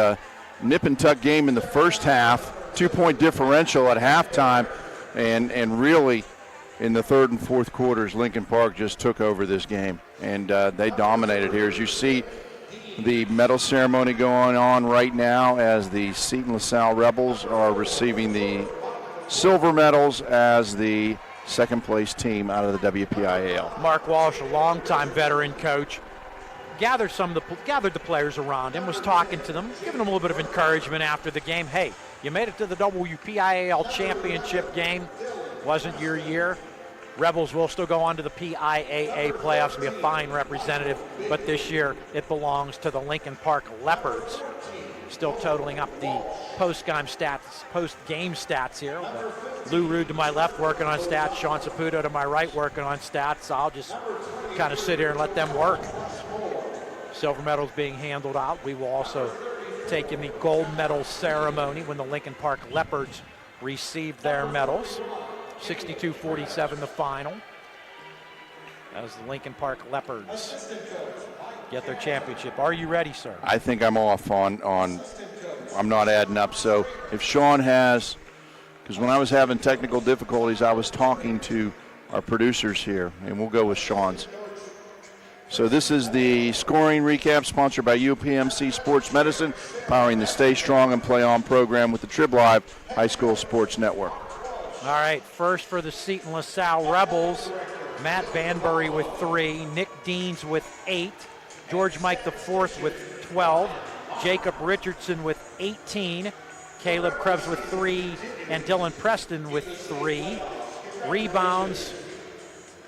Nip and tuck game in the first half, 2-point differential at halftime, and really in the third and fourth quarters, Lincoln Park just took over this game, and they dominated here. As you see the medal ceremony going on right now as the Seton LaSalle Rebels are receiving the silver medals as the second-place team out of the WPIAL.
Mark Walsh, a longtime veteran coach, gathered the players around him, was talking to them, giving them a little bit of encouragement after the game. Hey, you made it to the WPIAL championship game. Wasn't your year. Rebels will still go on to the PIAA playoffs and be a fine representative, but this year it belongs to the Lincoln Park Leopards. Still totaling up the post-game stats here. But Lou Rood to my left working on stats, Sean Saputo to my right working on stats. I'll just kind of sit here and let them work. Silver medals being handled out. We will also take in the gold medal ceremony when the Lincoln Park Leopards receive their medals. 62-47 the final as the Lincoln Park Leopards get their championship. Are you ready, sir?
I think I'm off on I'm not adding up. So if Sean has, because when I was having technical difficulties, I was talking to our producers here, and we'll go with Sean's. So this is the scoring recap sponsored by UPMC Sports Medicine, powering the Stay Strong and Play On program with the Trib Live High School Sports Network.
All right, first for the Seton LaSalle Rebels, Matt Banbury with 3, Nick Deans with 8, George Mike IV with 12, Jacob Richardson with 18, Caleb Krebs with 3, and Dylan Preston with 3. Rebounds,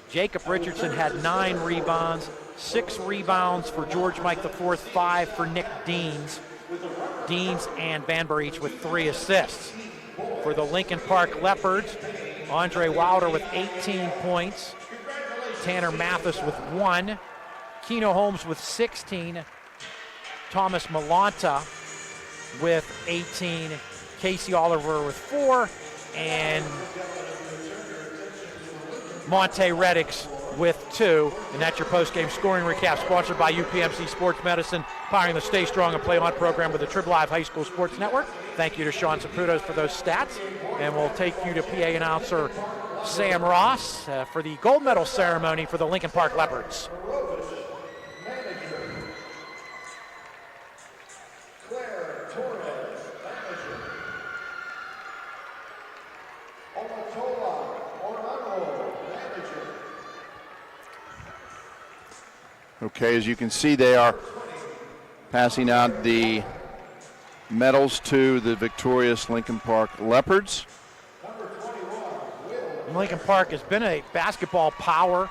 Jacob Richardson had 9 rebounds, 6 rebounds for George Mike IV, 5 for Nick Deans. Deans and Banbury each with 3 assists. For the Lincoln Park Leopards, Andre Wilder with 18 points, Tanner Mathis with 1, Keno Holmes with 16, Thomas Malanta with 18, Casey Oliver with 4, and Monte Reddix with 2. And that's your post-game scoring recap, sponsored by UPMC Sports Medicine, powering the Stay Strong and Play On program with the Trib Live High School Sports Network. Thank you to Sean Saputo for those stats. And we'll take you to PA announcer Sam Ross for the gold medal ceremony for the Lincoln Park Leopards.
Okay, as you can see, they are passing out the medals to the victorious Lincoln Park Leopards.
Lincoln Park has been a basketball power.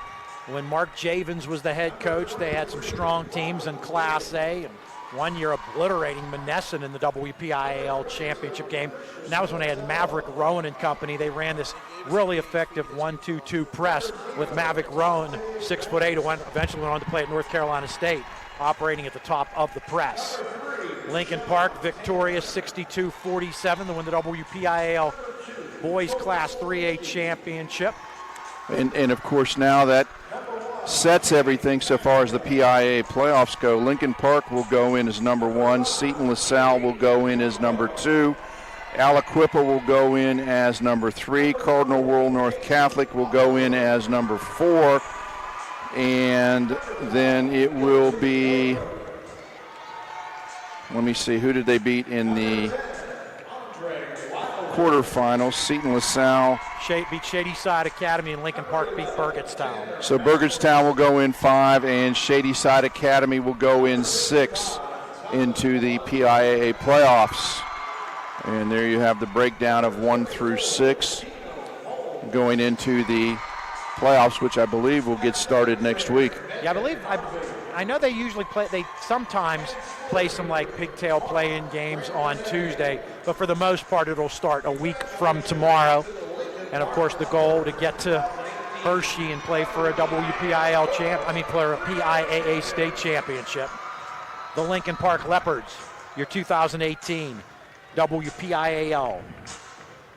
When Mark Javins was the head coach, they had some strong teams in Class A, and one year obliterating Monessen in the WPIAL championship game. And that was when they had Maverick Rowan and company. They ran this really effective 1-2-2 press with Maverick Rowan, 6'8", who eventually went on to play at North Carolina State, operating at the top of the press. Lincoln Park victorious 62-47 to win the WPIAL Boys Class 3A championship.
And of course now that sets everything so far as the PIAA playoffs go. Lincoln Park will go in as number 1. Seton LaSalle will go in as number 2. Aliquippa will go in as number 3. Cardinal Wuerl North Catholic will go in as number 4. And then it will be, let me see, who did they beat in the quarterfinals. Seton LaSalle.
Beat Shadyside Academy, and Lincoln Park beat Burgettstown.
So Burgettstown will go in 5, and Shadyside Academy will go in 6 into the PIAA playoffs. And there you have the breakdown of 1 through 6 going into the playoffs, which I believe will get started next week.
Yeah, I know they usually they sometimes play some like pigtail play-in games on Tuesday, but for the most part it'll start a week from tomorrow. And of course the goal to get to Hershey and play for a WPIAL for a PIAA state championship. The Lincoln Park Leopards, your 2018 WPIAL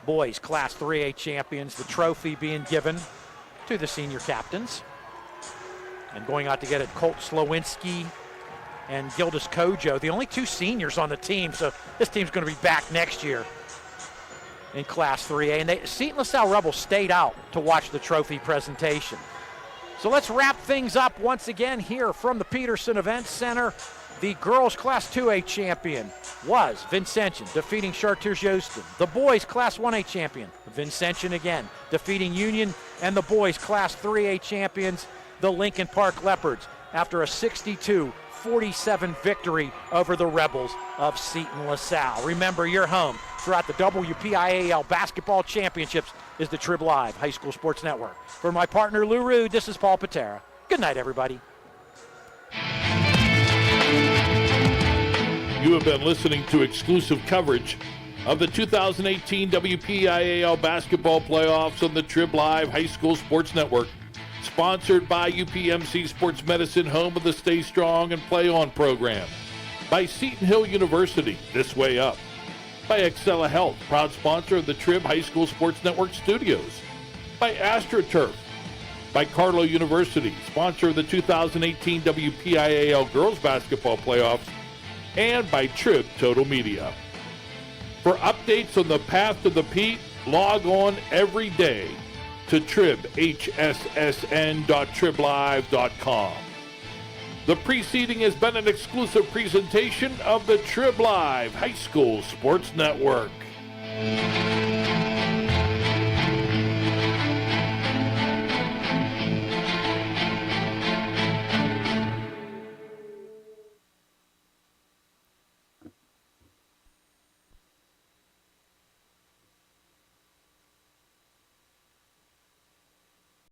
boys Class 3A champions, the trophy being given to the senior captains. And going out to get it, Colt Slowinski and Gildas Kojo, the only 2 seniors on the team, so this team's going to be back next year in Class 3A. And Seton LaSalle Rebels stayed out to watch the trophy presentation. So let's wrap things up once again here from the Petersen Events Center. The girls Class 2A champion was Vincentian, defeating Chartiers Joosten. The boys Class 1A champion, Vincentian again, defeating Union. And the boys Class 3A champions, the Lincoln Park Leopards, after a 62-47 victory over the Rebels of Seton LaSalle. Remember, your home throughout the WPIAL basketball championships is the Trib Live High School Sports Network. For my partner Lou Rood, this is Paul Paterra. Good night, everybody.
You have been listening to exclusive coverage of the 2018 WPIAL basketball playoffs on the Trib Live High School Sports Network, sponsored by UPMC Sports Medicine, home of the Stay Strong and Play On program, by Seton Hill University, This Way Up, by Excella Health, proud sponsor of the Trib High School Sports Network studios, by AstroTurf, by Carlow University, sponsor of the 2018 WPIAL girls basketball playoffs, and by Trib Total Media. For updates on the path to the Pete, log on every day to tribhssn.triblive.com. The preceding has been an exclusive presentation of the Trib Live High School Sports Network.